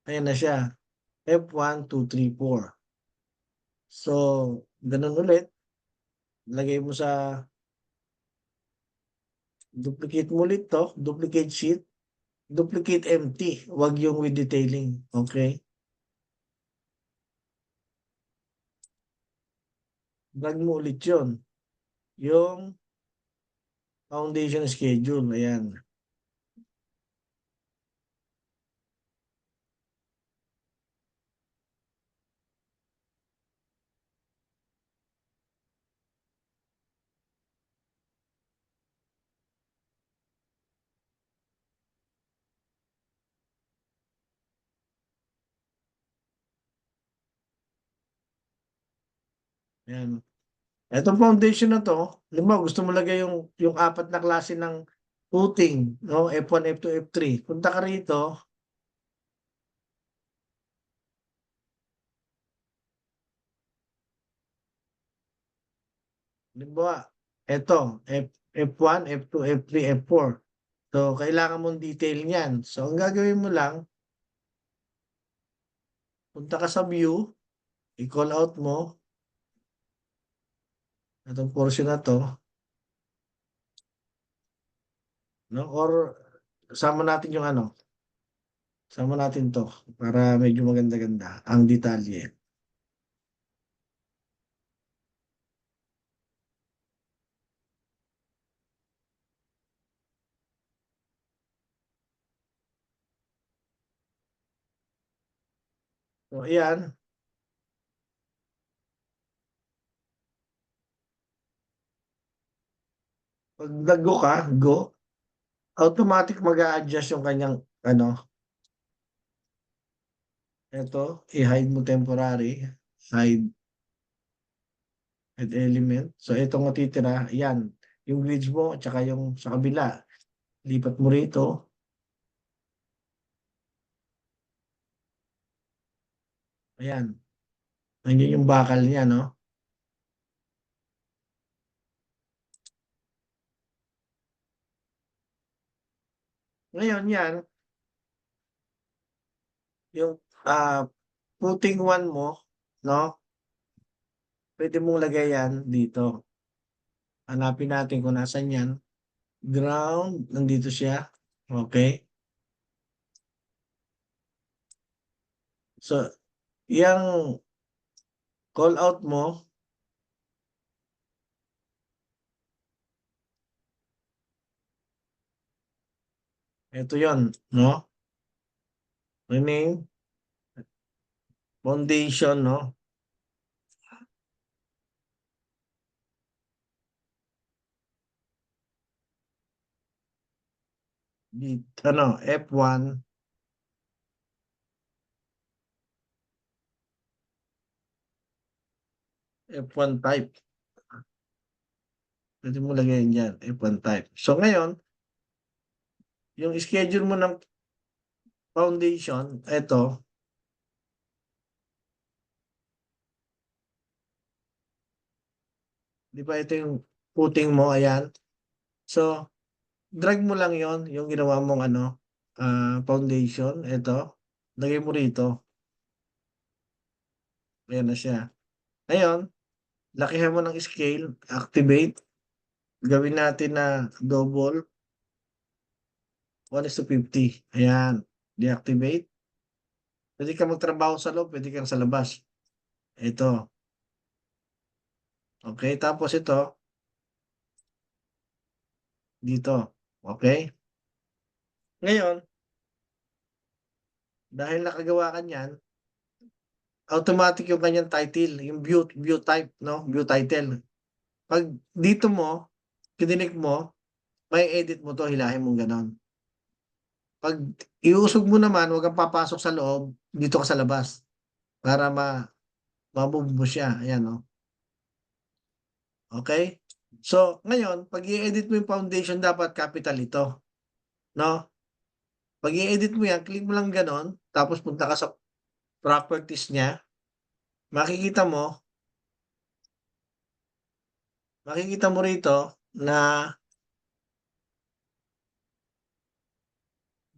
Ayan na siya. F1, 2, 3, 4. So, ganun ulit. Lagay mo sa duplicate mo ulit to. Duplicate sheet. Duplicate empty. Huwag yung with detailing. Okay? Drag mo ulit yun. Yung foundation schedule. Ayan. Ayan. Etong foundation na to, limbawa gusto mo lagay yung apat na klase ng footing, no? F1, F2, F3. Punta ka rito, limbawa, eto, F1, F2, F3, F4. So, kailangan mong detail niyan. So, ang gagawin mo lang, punta ka sa view, i-call out mo, itong portion na to, no? Or, sama natin yung ano, sama natin to, para medyo maganda-ganda, ang detalye. So, ayan, pag nag-go ka, go, automatic mag-a-adjust yung kanyang, ano, ito, i-hide mo temporary, hide, hide element. So, itong matitira, yan, yung grids mo, at saka yung sa kabila, lipat mo rito, ayan, nandiyan yung bakal niya, no? Ngayon, yan, yung footing one mo, no? Pwede mong lagay yan dito. Hanapin natin kung nasan yan. Ground, nandito siya. Okay. So, yung call out mo, ito yon, no? Rename, foundation, no? Ano, F1, F1 type. Pwede mo lagay yan, F1 type. So ngayon, yung schedule mo ng foundation, ito, di ba ito yung footing mo, ayan. So, drag mo lang yon yung ginawa mong ano, foundation, ito. Lagay mo rito. Ayan na siya. Ngayon, lakihan mo ng scale, activate. Gawin natin na double, 1:50. Ayan, deactivate. Pwede ka magtrabaho sa loob, pwede kang sa labas. Ito. Okay, tapos ito, dito. Okay? Ngayon, dahil nakagawa ka niyan, automatic yung kanyang title, yung view type, no? View title. Pag dito mo, kininik mo, may edit mo to, hilahin mo ganon. Pag iusog mo naman, huwag kang papasok sa loob, dito ka sa labas para ma-move mo siya. Ayan, no? Okay? So, ngayon, pag i-edit mo yung foundation, dapat capital ito. No? Pag i-edit mo yan, click mo lang ganon, tapos punta ka sa properties niya, makikita mo, makikita mo rito na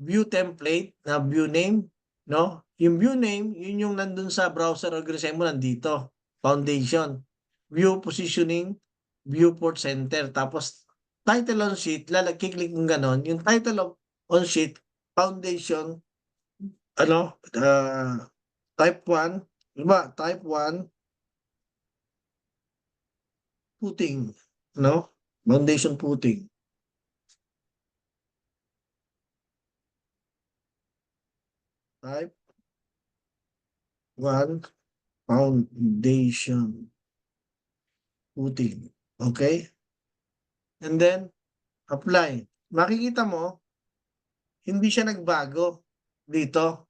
view template, na view name, no? Yung view name, yun yung nandun sa browser organization mo, nandito. Foundation. View positioning, viewport center. Tapos, title on sheet, kiklik mo ganon. Yung title on sheet, foundation, type 1, diba? Type 1, footing, no? Foundation footing. Type 1, foundation footing. Okay? And then, apply. Makikita mo, hindi siya nagbago dito.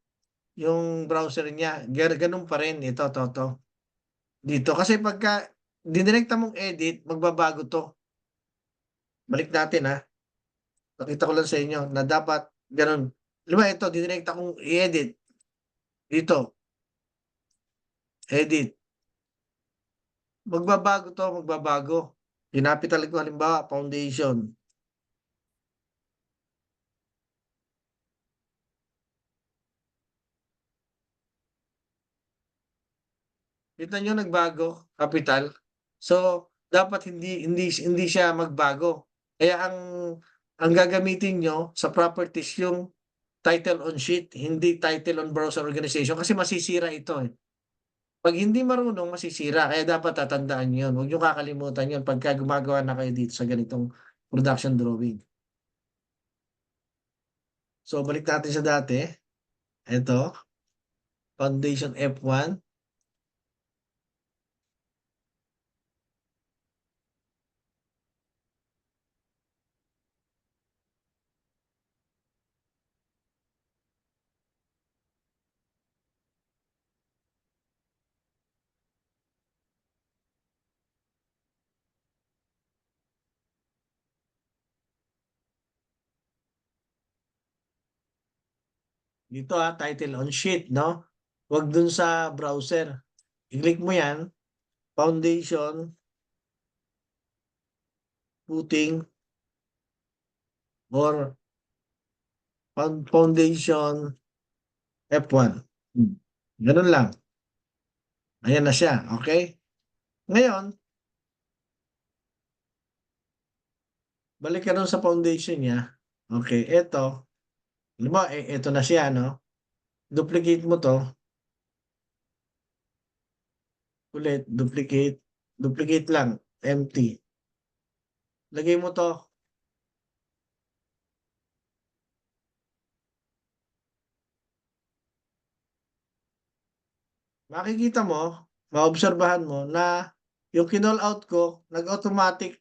Yung browser niya, ganun pa rin. Ito. Dito. Kasi pagka dinirekta mong edit, magbabago to. Balik natin ha. Nakita ko lang sa inyo na dapat ganun. Diba ito, dinirekta kong i-edit. Dito, edit. Magbabago. Pinapital ko halimbawa, foundation. Kita nyo nagbago, capital. So, dapat hindi siya magbago. Kaya ang gagamitin nyo sa properties yung title on sheet, hindi title on browser organization kasi masisira ito eh. Pag hindi marunong, masisira. Kaya dapat tatandaan nyo yun. Huwag nyo kakalimutan yun pagka gumagawa na kayo dito sa ganitong production drawing. So, balik natin sa dati. Ito, foundation F1. Dito title on sheet, no? Huwag dun sa browser. I-click mo yan, foundation, footing, or foundation F1. Ganun lang. Ayan na siya, okay? Ngayon, balik ka dun sa foundation niya. Okay, eto. Alam mo, eto na siya, no? Duplicate mo to. Ulit, duplicate lang, empty. Lagay mo to. Makikita mo, maobserbahan mo na yung kinall out ko, nag-automatic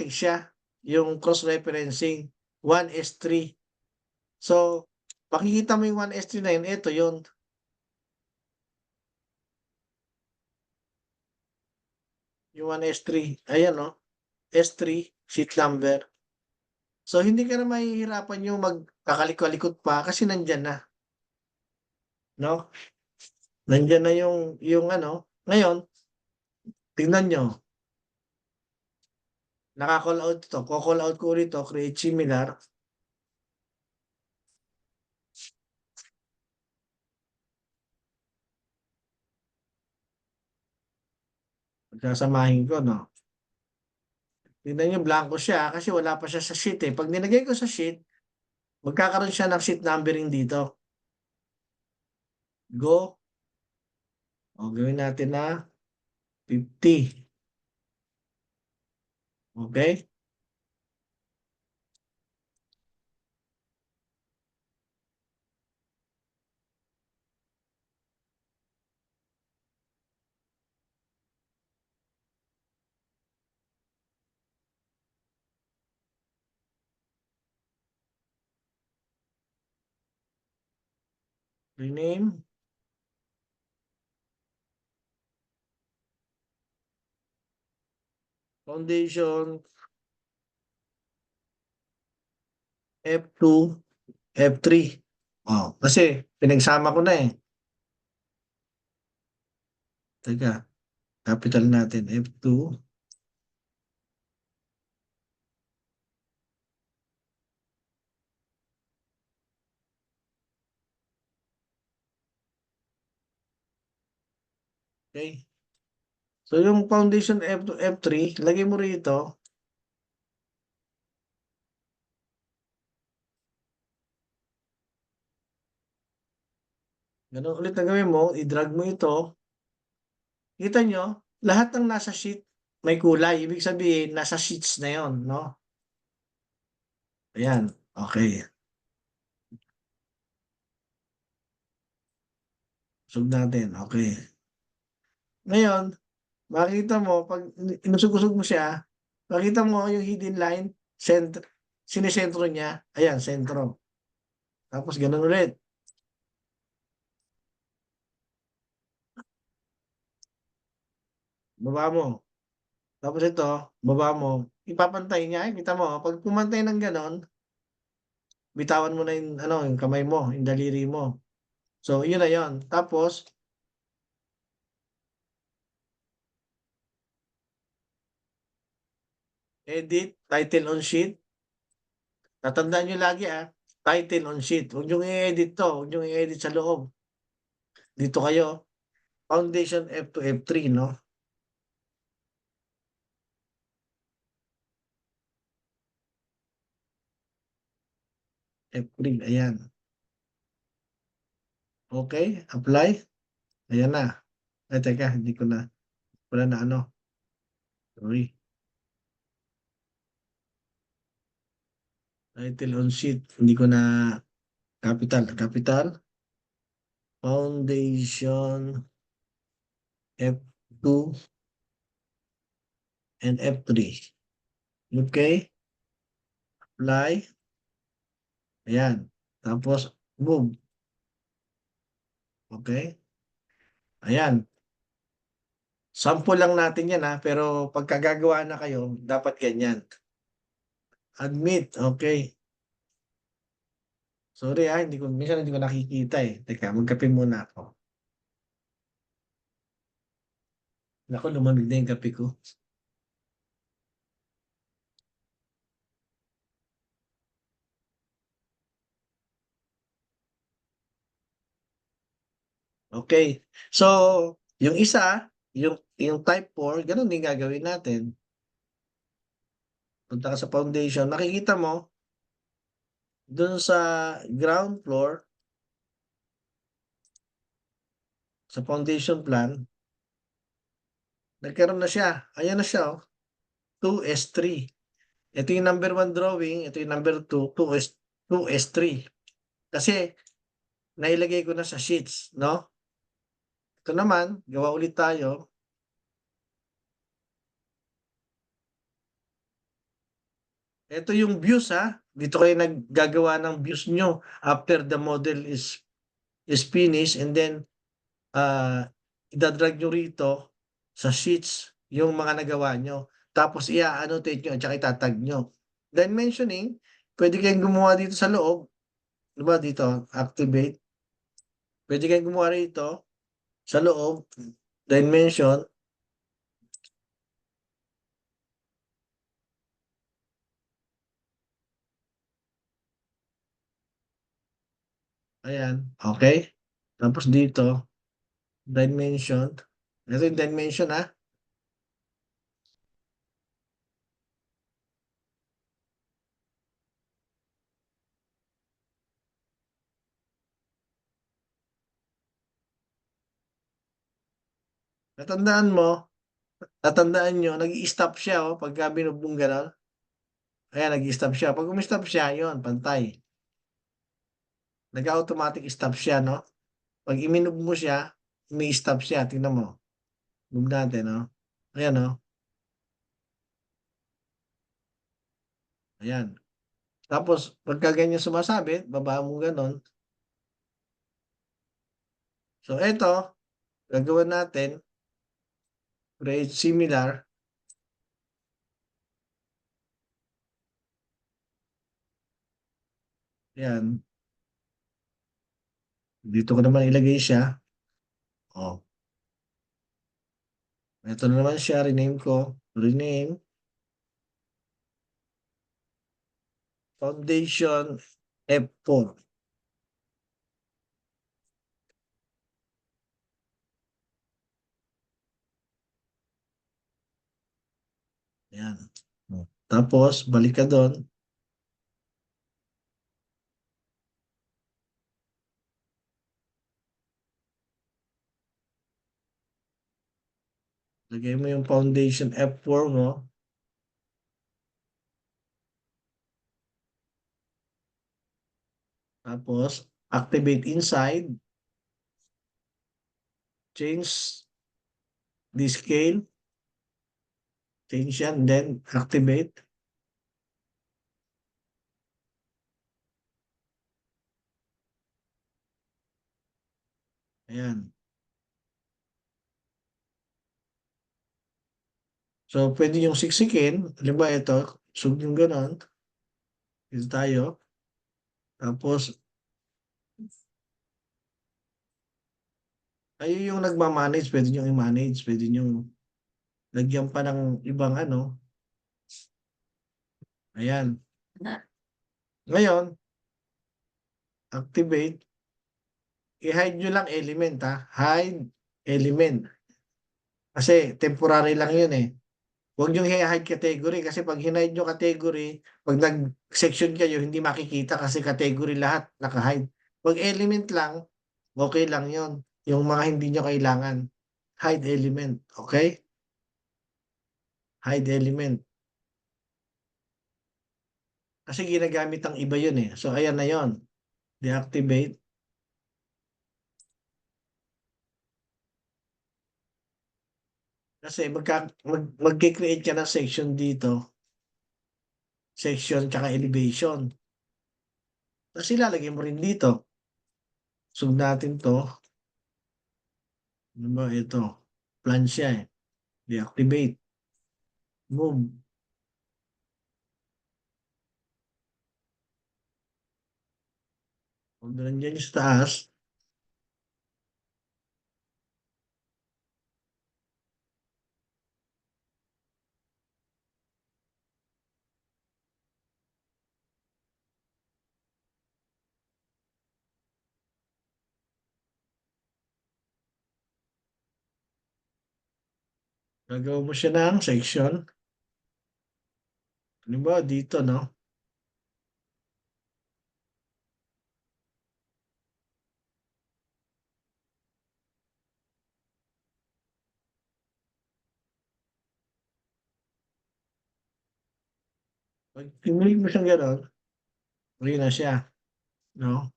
siya yung cross-referencing 1S3. So, makikita mo yung 1S3 na yun, ito yun. Yung 1S3, ayan no, S3, sheet number. So, hindi ka na mahihirapan yung magkakalikot pa kasi nandyan na. No? Nandyan na yung ngayon, tingnan nyo, naka-call out ito. Ko-call out ko ulit ito, create similar. Pagkasamahin ko, no? Tingnan nyo, blanco siya kasi wala pa siya sa sheet eh. Pag nilagay ko sa sheet, magkakaroon siya ng sheet numbering dito. Go. O, gawin natin na 50. Okay? Rename. Foundation. F2. F3. Oh, kasi pinagsama ko na eh. Teka, capital natin F2. Okay? So, yung foundation F2, F3, lagay mo rito. Ganun ulit ang gawin mo, i-drag mo ito. Kita nyo, lahat ng nasa sheet may kulay. Ibig sabihin, nasa sheets na yon, no? Ayan, okay. Usog natin, okay. Ngayon, makita mo, pag inusog-usog mo siya, makita mo yung hidden line, sinisentro niya. Ayan, sentro. Tapos ganun ulit. Baba mo. Tapos ito, baba mo. Ipapantay niya. Ay, kita mo, pag pumantay ng ganon, bitawan mo na yung, ano, yung kamay mo, yung daliri mo. So, yun na yun. Tapos, edit, title on sheet. Tatandaan nyo lagi title on sheet. Huwag nyo i-edit to. Huwag nyo i-edit sa loob. Dito kayo. Foundation F2, F3, no? F3, ayan. Okay, apply. Ayan na. Ay, teka, hindi ko na. Wala na ano. Sorry. Title on sheet. Hindi ko na capital. Capital. Foundation F2 and F3. Okay. Apply. Ayan. Tapos, move. Okay. Ayan. Sample lang natin yan pero pagkagagawa na kayo, dapat ganyan. Admit. Okay. Sorry minsan hindi ko nakikita eh. Teka, magkape muna ako. Naku, lumamig na yung kape ko. Okay. So, yung isa, yung type 4, ganun din gagawin natin. Punta ka sa foundation, makikita mo, dun sa ground floor, sa foundation plan, nagkaroon na siya. Ayan na siya, 2S3. Ito yung number 1 drawing, ito yung number 2, 2S3. Kasi, nailagay ko na sa sheets, no? Ito naman, gawa ulit tayo. Ito yung views Dito kayo naggagawa ng views nyo after the model is finished, and then idadrag nyo rito sa sheets yung mga nagawa nyo. Tapos i-annotate nyo at saka itatag nyo. Dimensioning, pwede kayong gumawa dito sa loob. Diba dito, activate. Pwede kayong gumawa rito sa loob, dimension. Ayan, okay. Tapos dito, dimension. Ito yung dimension Natandaan mo, tatandaan nyo, nag-i-stop siya pagka binubong gano'n. Ayan, nag-i-stop siya. Pag umi-stop siya, yun, pantay. Nag-automatic stop siya, no? Pag iminove mo siya, may stop siya. Tingnan mo. Move natin, no? Ayan, no? Ayan. Tapos, pagka ganyan sumasabit, baba mo ganon. So, eto, gagawin natin, create similar. Ayan. Dito ko naman ilagay siya. Oh. Ito na naman siya, rename ko. Rename. Foundation F4. Ayan. Tapos, balik ka doon. Lagay mo yung foundation F4 mo. Tapos, activate inside. Change the scale. Change yan. Then, activate. Ayan. So, pwede yung siksikin. Halimbawa ito, sub yung ganon. Dito tayo. Tapos, ayun yung nagmamanage. Pwede nyo i-manage. Pwede nyo lagyan pa ng ibang ano. Ayan. Ngayon, activate. I-hide nyo lang element ha. Hide element. Kasi temporary lang yun eh. Huwag nyo i-hide category kasi pag hinide nyo category, pag nag-section kayo, hindi makikita kasi category lahat naka-hide. Pag element lang, okay lang yon. Yung mga hindi nyo kailangan. Hide element. Okay? Hide element. Kasi ginagamit ang iba yun eh. So ayan na yon. Deactivate. Kasi mag-create ka ng section dito. Section tsaka elevation. Tapos ilalagay mo rin dito. Sub natin to. Ano ba ito? Plan siya eh. Deactivate. Move. Kung nandiyan yung sa taas, gagawa mo siya ng section. Ano ba dito, no? Pag pinulit mo siyang gano'n, okay na siya. No?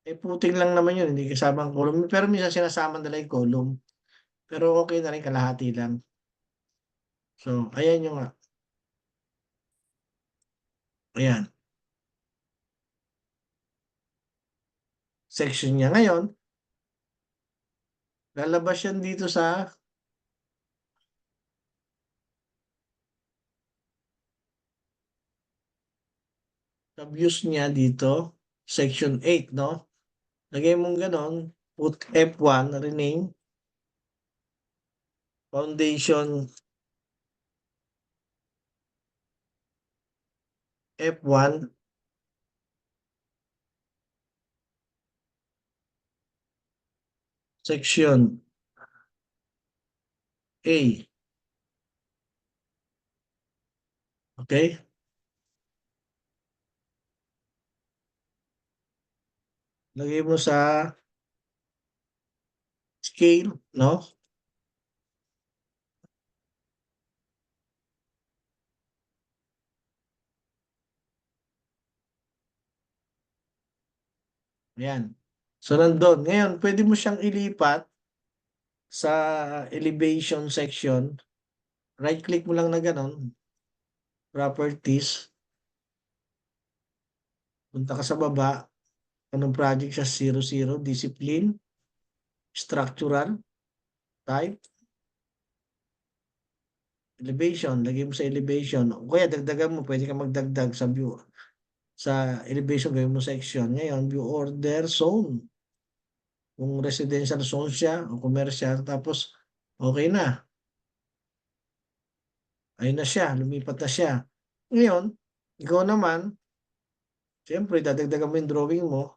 Eh, puting lang naman yun, hindi kasama ang column. Pero minsan sinasama nila yung column. Pero okay na rin, kalahati lang. So, ayan yung, ayan, section niya. Ngayon, lalabas yan dito sa views niya dito, section 8, no? Lagay mong ganon, put F1, rename, foundation F1, section A. Okay? Lagay mo sa scale, no? Ayan. So, nandun. Ngayon, pwede mo siyang ilipat sa elevation section. Right-click mo lang na ganon. Properties. Punta ka sa baba. Anong project siya? 00. Discipline. Structural. Type. Elevation. Lagay mo sa elevation. O kaya dagdagan mo. Pwede ka magdagdag sa view. Sa elevation, gawin mo section. Ngayon, view order zone. Kung residential zone siya o commercial. Tapos, okay na. Ayun na siya. Lumipat na siya. Ngayon, ikaw naman, siyempre, dadagdagan mo yung drawing mo.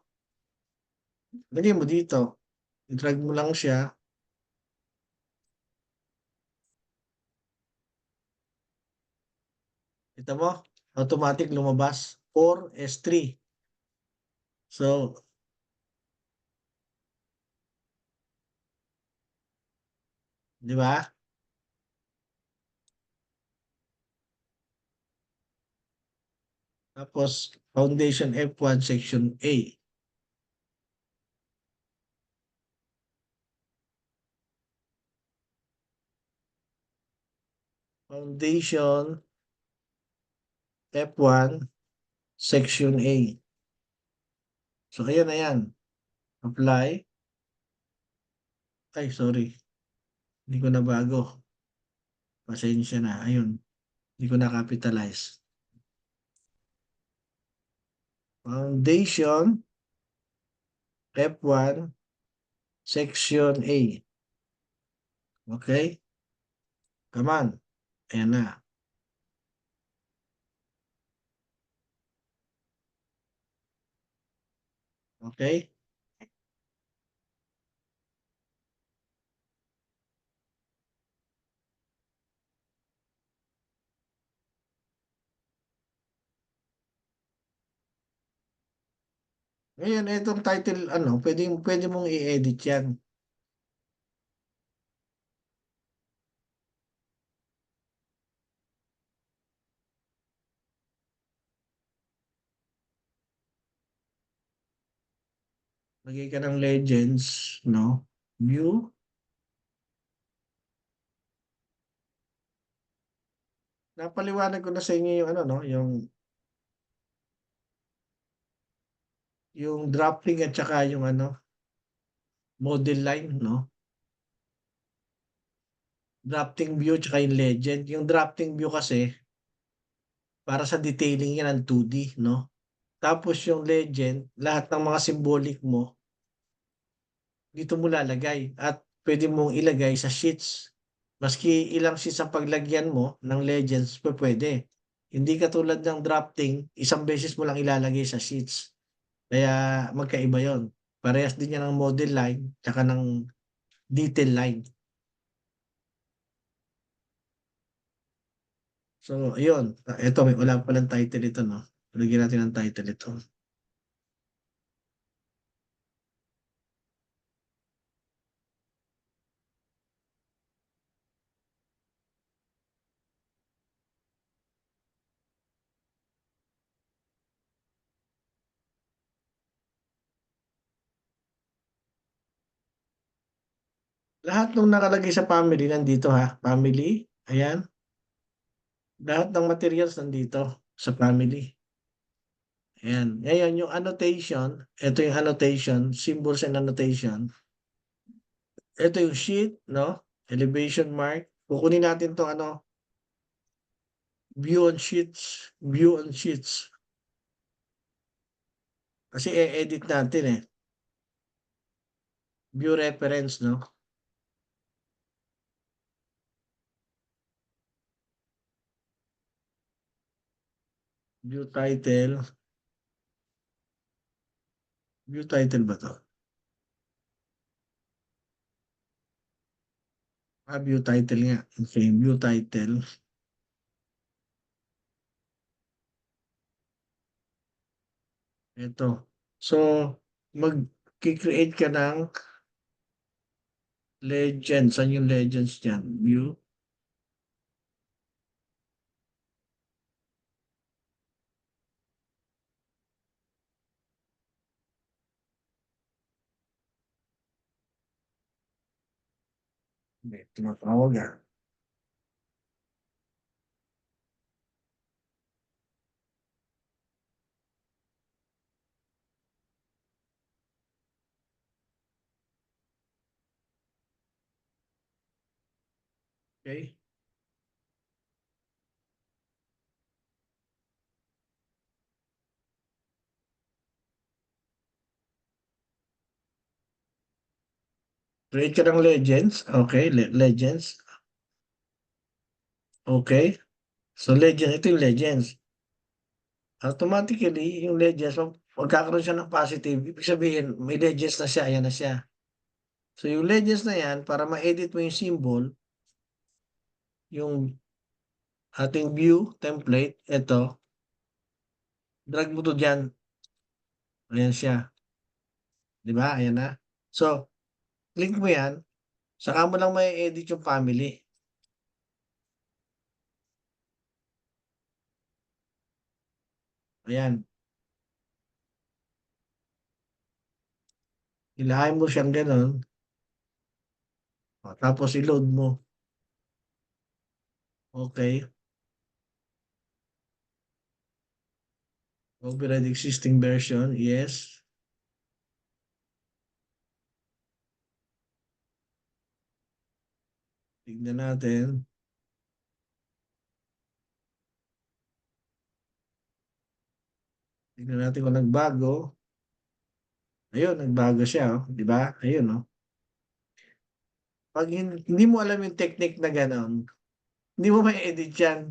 Lagay mo dito. I-drag mo lang siya. Kita mo? Automatic lumabas. 4S3. So, di ba? Tapos, Foundation F1 Section A. Foundation F1 Section A. So, ayan na yan. Apply. Ay, sorry. Hindi ko na bago. Pasensya na. Ayun. Hindi ko na capitalize. Foundation F1 Section A. Okay? Come on. Ayan na. Okay? Ngayon, itong title, ano, pwede mong i-edit yan. Lagay ka ng legends, no? View. Napaliwanag ko na sa inyo yung ano, no? Yung drafting at saka yung ano, model line, no? Drafting view at saka yung legend. Yung drafting view kasi, para sa detailing yan ng 2D, no? Tapos yung legend, lahat ng mga symbolic mo, dito mo lalagay at pwede mong ilagay sa sheets. Maski ilang sheets ang paglagyan mo ng legends, pwede. Hindi katulad ng drafting, isang beses mo lang ilalagay sa sheets. Kaya magkaiba yon. Parehas din yan ng model line tsaka ng detail line. So, yun. Ito, may wala palang title ito, no? Lagyan natin ng title ito. Lahat ng nakalagay sa family nandito ha. Family. Ayan. Lahat ng materials nandito sa family. Ayan. Ngayon, yung annotation, ito yung annotation, symbols and annotation. Ito yung sheet, no? Elevation mark. Kukunin natin to ano, view on sheets. View on sheets. Kasi e-edit natin eh. View reference, no? View title. View title ba to? View title nga. Okay, view title. Ito. So, mag-create ka ng legends. Saan yung legends dyan? View. Hindi, tumatawag ah. Okay? Create ka ng legends. Okay, legends. Okay. So, legend. Ito yung legends. Automatically, yung legends, magkakaroon siya ng positive. Ibig sabihin, may legends na siya. Ayan na siya. So, yung legends na yan, para ma-edit mo yung symbol, yung ating view template, eto, drag mo 'to diyan, ayan siya, 'di ba, ayan na. So, click mo 'yan, saka mo lang ma-e-edit yung family, ayan. Hilahin mo siyang gano'n, tapos i-load mo, okey. Override existing version, yes. Tignan natin, tignan natin kung nagbago. Ayun, nagbago siya, 'di ba? Ayun, 'Pag hindi mo alam yung technique na gano'n, hindi mo ma-e-edit 'yan.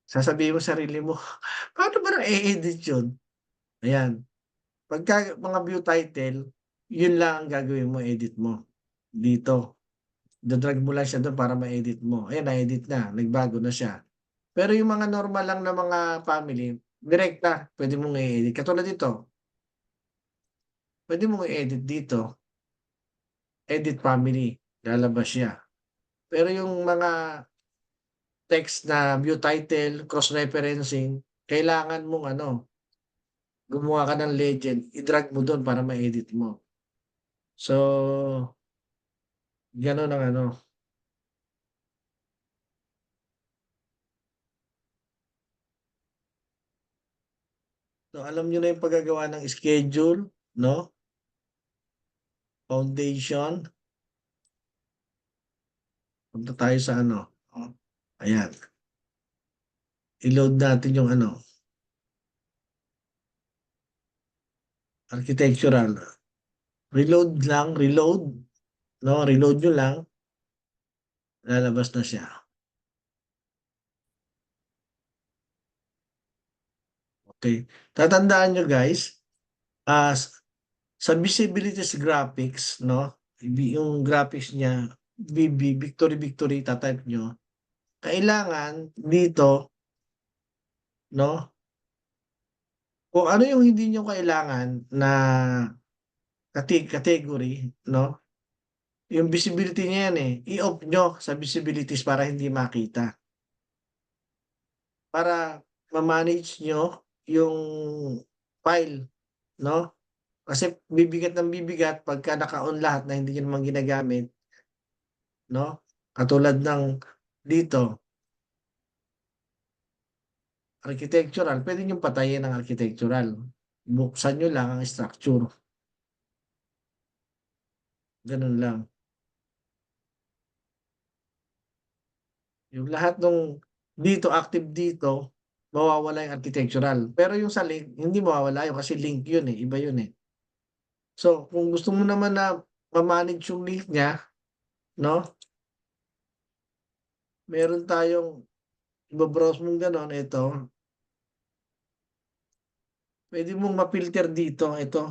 Sasabihin mo sarili mo, "Paano ba na-e-edit yun?" Ayan, pagka mga view title, yun lang ang gagawin mo, edit mo dito. Drag mo lang siya dun para ma-edit mo. Ayan, na-edit na, nagbago na siya. Pero yung mga normal lang na mga family, direkta puwede mong i-edit. Katulad nito, puwede mong i-edit dito, edit family, lalabas siya. Pero yung mga text na view title, cross-referencing, kailangan mong ano, gumawa ka ng legend, i-drag mo dun para ma-edit mo. So, gano'n ang ano. So, alam niyo na yung paggagawa ng schedule, 'no, foundation. Punta tayo sa ano, ayan, i-load natin yung ano, architectural. Reload lang, reload, 'no, reload niyo lang, lalabas na siya. Okey. Tatandaan niyo guys, as sa visibilities graphics, 'no, yung graphics niya, victory, victory ita-type niyo. Kailangan dito, 'no, kung ano yung hindi niyo kailangan na category, 'no, yung visibility niya yan, eh, i-off niyo sa visibilities para hindi makita. Para ma-manage niyo yung file, 'no? Kasi bibigat ng bibigat pagka naka-on lahat na hindi niyo naman ginagamit, 'no? Katulad ng dito, architectural, puwede niyong patayin ang architectural. Buksan niyo lang ang structure, gano'n lang. Yung lahat nung dito, active dito, mawawala yung architectural. Pero yung sa link, hindi mawawala yun kasi link yun, eh, iba yun, eh. So, kung gusto mo naman na ma-manage yung link niya, 'no, meron tayong ibo-browse mong gano'n, ito, puwede mong ma-filter dito, ito,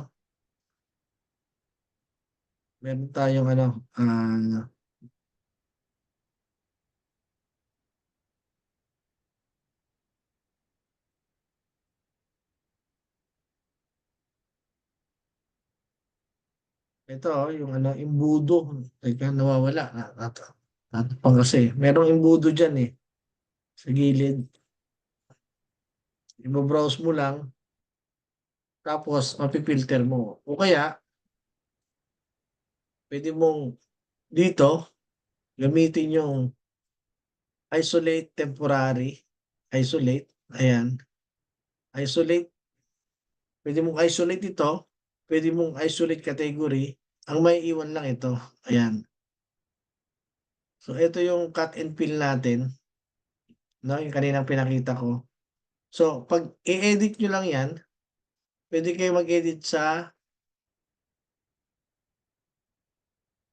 meron tayong ano, ito, yung ano, Imbudo, teka nawawala, natapang kasi, merong Imbudo diyan, eh, sa gilid. Ibo-browse mo lang, tapos mafi-filter mo o kaya puwede mong dito gamitin yung isolate temporary, isolate, ayan, isolate, puwede mong isolate ito, puwede mong isolate category, ang maiiwan lang ito, ayan. So ito yung cut and fill natin, 'no, yung kaninang pinakita ko. So 'pag i-edit niyo lang 'yan, puwede kayong mag-edit sa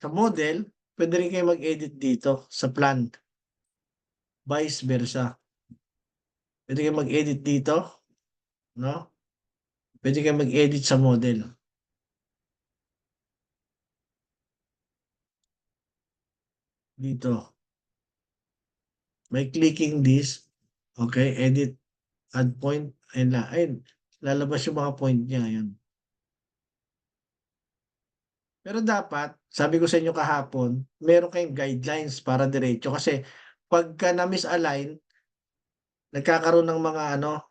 model, puwede rin kayong mag-edit dito sa plant, vice versa. Puwede kayong mag-edit dito, 'no, puwede kayong mag-edit sa model, dito. By clicking this. Okay, edit, add point, ayun, lalabas yung mga point niya ngayon. Pero dapat, sabi ko sa inyo kahapon, meron kayong guidelines para diretso kasi pagka na-misalign, nagkakaroon ng mga ano,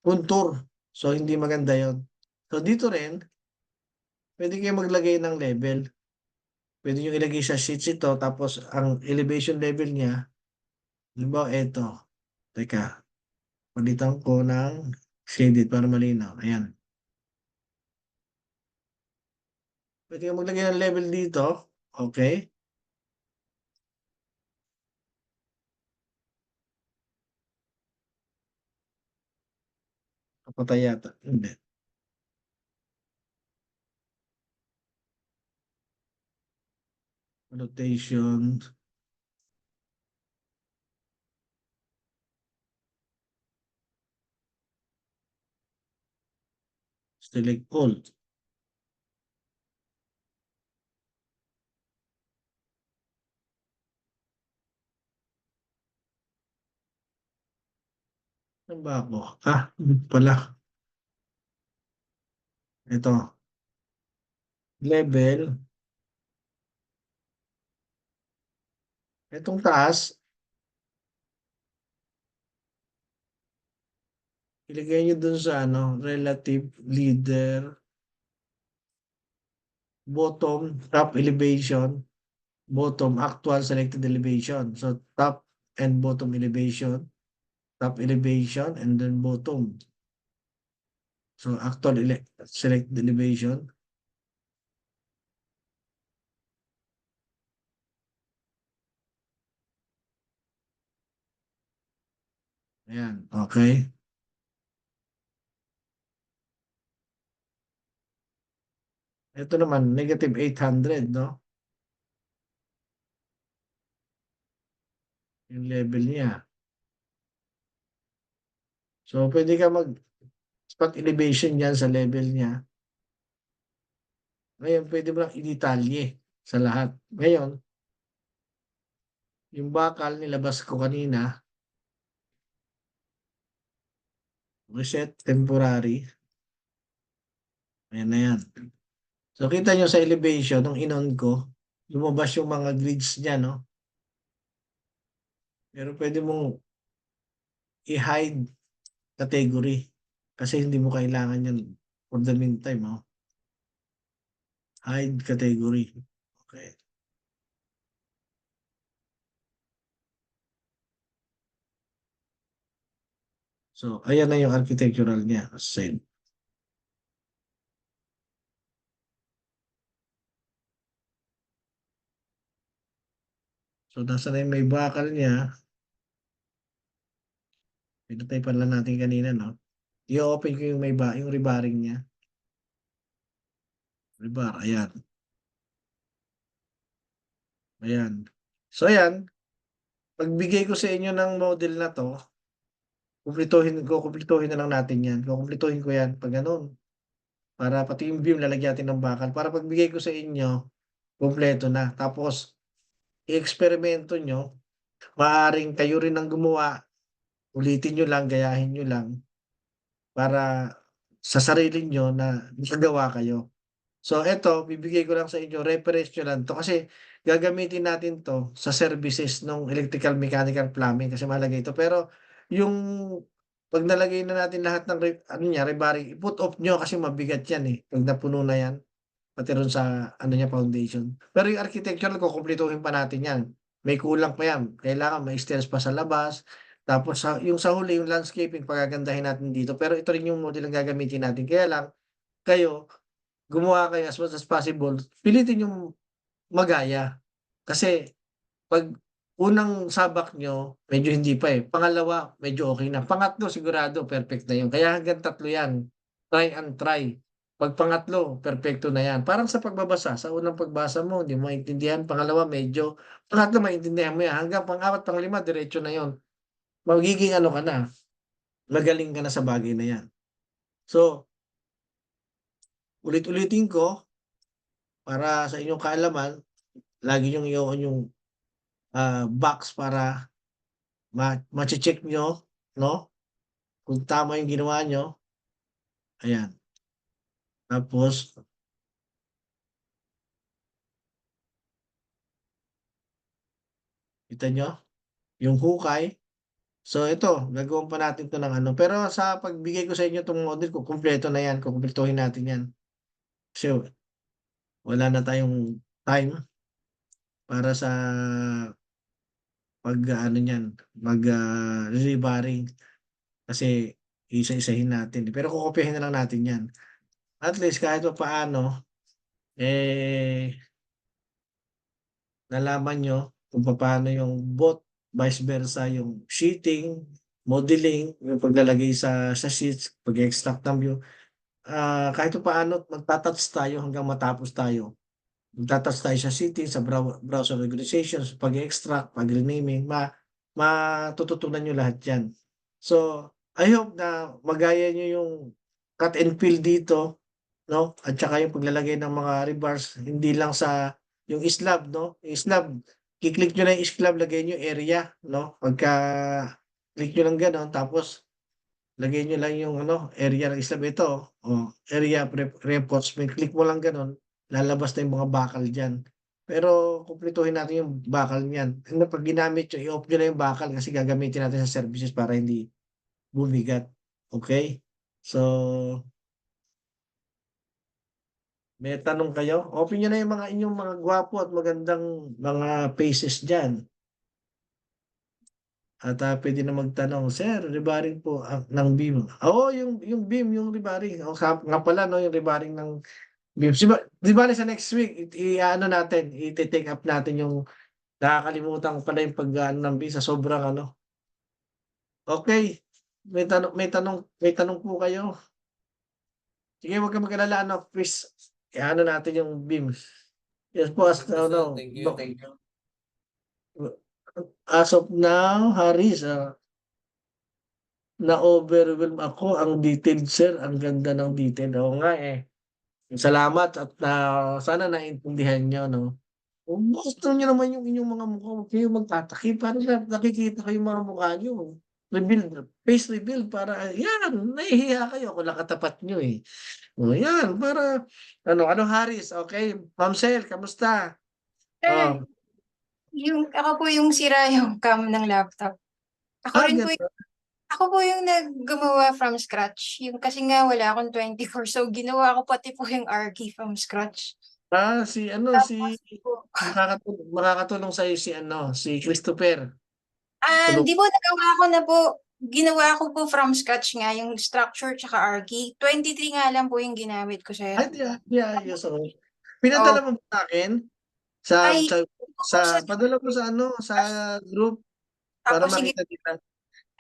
contour. So, hindi maganda yon. So, dito rin, pwede kayo maglagay ng level. Pwede nyo ilagay sa sheets ito, tapos ang elevation level niya, halimbawa ito. Teka, palitan ko ng shaded para malinaw. Ayan. Pwede kayo maglagay ng level dito. Okay. Kapatay yata. Hindi. Rotation. Select all. Saan ba ako? Pala. Ito. Level. Itong taas, ilagay nyo dun sa ano, relative leader, bottom, top elevation, bottom, actual selected elevation. So, top and bottom elevation, top elevation, and then bottom. So, actual selected elevation. Ayan, okay. Ito naman, negative 800, no? Yung level niya. So, pwede ka spot elevation yan sa level niya. Ngayon, pwede mo lang i-detalye sa lahat. Ngayon, yung bakal nilabas ko kanina, reset temporary. Ayan na yan. So, kita nyo sa elevation, nung inon ko, lumabas yung mga grids niya, no? Pero pwede mong i-hide category kasi hindi mo kailangan yan for the meantime, oh. Hide category. Okay. So, ayan na yung architectural niya. Same. So, nasa na yung may bakal niya. Pinataypan lang natin kanina, no? I-open ko yung yung rebarring niya. Rebar, ayan. Ayan. So, ayan. Pagbigay ko sa inyo ng model na to, kukumplituhin na lang natin yan. Kukumplituhin ko yan pag ganun. Para pati yung beam lalagyan natin ng bakal. Para pagbigay ko sa inyo, kumpleto na. Tapos, i-eksperimento nyo. Maaring kayo rin ang gumawa. Ulitin nyo lang, gayahin nyo lang. Para sa sarili nyo na nakagawa kayo. So, eto, bibigay ko lang sa inyo, reference nyo lang to. Kasi gagamitin natin to sa services ng electrical, mechanical, plumbing. Kasi mahalaga ito. Pero, yung pag nalagay na natin lahat ng ano niya, rebarring, put off nyo kasi mabigat yan eh. Pag napuno na yan, pati rin sa ano niya, foundation. Pero yung architectural, kukumplituhin pa natin yan. May kulang pa yan. Kailangan may stairs pa sa labas. Tapos yung sa huli, yung landscaping, pagagandahin natin dito. Pero ito rin yung model ang gagamitin natin. Kaya lang, kayo, gumawa kayo as much as possible. Pilitin yung magaya. Kasi pag unang sabak nyo, medyo hindi pa eh. Pangalawa, medyo okay na. Pangatlo, sigurado, perfect na yun. Kaya hanggang tatlo yan. Try and try. Pag pangatlo, perfecto na yan. Parang sa pagbabasa, sa unang pagbasa mo, hindi mo maintindihan. Pangalawa, medyo. Pangatlo, maintindihan mo yan. Hanggang pang-apat, pang-lima, diretso na yon. Magiging ano ka na. Magaling ka na sa bagay na yan. So, ulit-ulitin ko, para sa inyong kaalaman, lagi yung box para mache-check nyo, no? Kung tama yung ginawa nyo, ayan. Tapos, kita nyo, yung hukay. So ito, gagawin pa natin to ng ano. Pero sa pagbigay ko sa inyo itong model ko, kumpleto na yan. Kumpletuhin natin yan. Kasi wala na tayong time para sa pag ano niyan, rebarring kasi isa-isahin natin. Pero kokopyahin na lang natin yan. At least kahit pa paano, eh, nalaman nyo kung paano yung both vice versa, yung sheeting, modeling, yung paglalagay sa sheets, pag-extract ng view. Kahit pa paano, magtatouch tayo hanggang matapos tayo. Magtatouch tayo sa sheeting, sa browser organization, sa pag-extract, pag-renaming, matututunan nyo lahat yan. So, I hope na magaya nyo yung cut and fill dito, no? At saka yung paglalagay ng mga rebars, hindi lang sa yung slab, no? Yung slab, kiklik nyo na yung slab, lagay nyo area, no? Pagka click nyo lang gano'n, tapos lagay nyo lang yung ano, area ng slab ito, area reinforcement, click mo lang gano'n, lalabas na yung mga bakal dyan. Pero kumpletuhin natin yung bakal niyan. Ano, pag ginamit nyo, i-off nyo na yung bakal kasi gagamitin natin sa services para hindi bumigat. Okay? So, may tanong kayo? Open nyo na yung mga inyong mga gwapo at magandang mga faces dyan. At pwede na magtanong, Sir, rebaring po ng beam. Oo, yung beam, yung rebaring. O, nga pala, no, yung rebaring ng beam. Di ba sa next week, ano natin, i-take up natin yung nakakalimutan ko pala yung pag ng beam sa sobrang ano. Okay, may tanong po kayo. Sige, huwag kang mag-alala, ano, please, ano natin yung beam. Yes po, ano, Thank you, thank you. as of now, Haris, na-overwhelm ako. Ang detailed, sir. Ang ganda ng detail. Oo nga eh. Salamat at sana naintindihan nyo, no? Kung gusto nyo naman yung inyong mga mukha, huwag kayong magtatakip. Para nakikita ko yung mga mukha nyo. Reveal, face reveal para, yan, nahihiya kayo kung nakatapat nyo eh. O yan, para, ano, Haris, okay? Ma'am Sel, kamusta? Sir, Oh, ako po yung sira yung cam ng laptop. Ako rin po, ganda. ako po yung naggumawa from scratch. Yung kasi nga wala akong 24, so ginawa ko pati po yung R-key from scratch. Si Tapos po, makakatulong sa'yo si ano, si Christopher. Tulong. di po nagawa ko na po. Ginawa ko po from scratch nga yung structure tsaka R-key. 23 nga lang po yung ginamit ko, Ay, sir. di ayos ako. Pinadala Oh, mo ba sa akin? Sa, ay, sa, po sa, sa padala mo sa ano, sa group para tapos sige. makita kita.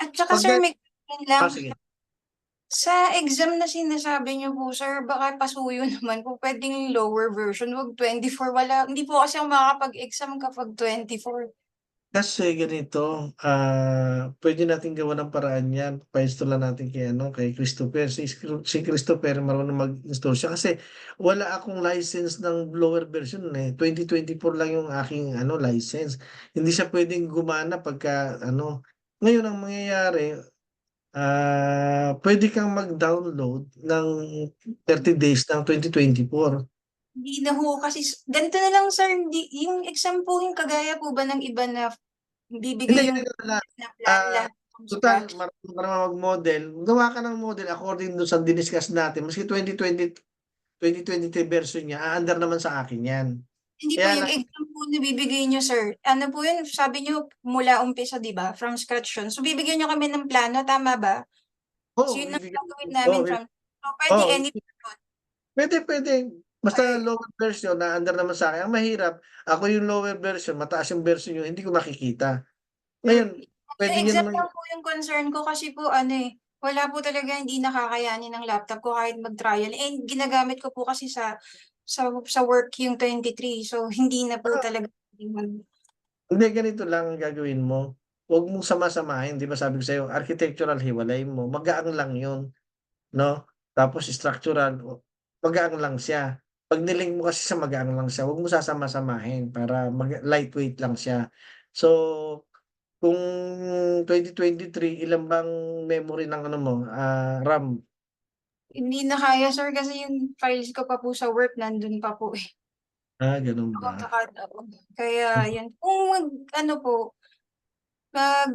At saka Pag, sir, may question lang. sige. Sa exam na sinasabi niyo po, sir, baka pasuyo naman po. Pwedeng lower version, wag 24. Wala, hindi po kasi ako makakapag-exam kapag 24. Kasi ganito, pwede natin gawa ng paraan yan. Pa-install lang natin kay Christopher. Si Christopher marunong mag-install siya kasi wala akong license ng lower version eh. 2024 lang yung aking ano license. Hindi siya pwedeng gumana pagka ano. Ngayon ang mangyayari, pwede kang mag-download ng 30 days ng 2024. Hindi na ho, kasi ganito na lang, sir. Hindi, yung exam po, yung kagaya po ba ng iba na Hindi, bibigay yung ganito na lang. na plan Ah, lahat from total, scratch. marunong ka naman mag-model. Gawa ka ng model according doon sa diniscuss natin. Maski 2023 version niya, aandar naman sa akin yan. Hindi po Kaya yung lang, exam po na bibigay niyo, sir. Ano po yun? Sabi niyo mula umpisa, di ba? From scratch yun. So, bibigyan niyo kami ng plano, tama ba? So, yun ang bibigyan. gagawin namin Oh, from. So, pwede oh, any. pwede. Basta Ay, lower version, naandar naman sa akin. Ang mahirap, ako yung lower version, mataas yung version yun, hindi ko makikita. sir, Ngayon, pwede yung nyo exam naman, lang po yung concern ko kasi po ano eh, wala po talaga hindi nakakayanin ng laptop ko kahit mag-trial. And ginagamit ko po kasi sa work yung 23. So hindi na po talaga mag. hindi, ganito lang ang gagawin mo. Huwag mong sama-samahin, di ba sabi ko sa'yo, architectural hiwalay mo, magaang lang yun, no? Tapos structural, magaang lang siya. Pag niling mo kasi sa magaang lang siya, huwag mo sasama-samahin para lightweight lang siya. So, Kung 2023, ilan bang memory ng ano mo, RAM? Hindi na kaya sir kasi yung files ko pa po sa work nandun pa po eh. Ganun ba? Kaya yan, kung ano po, mag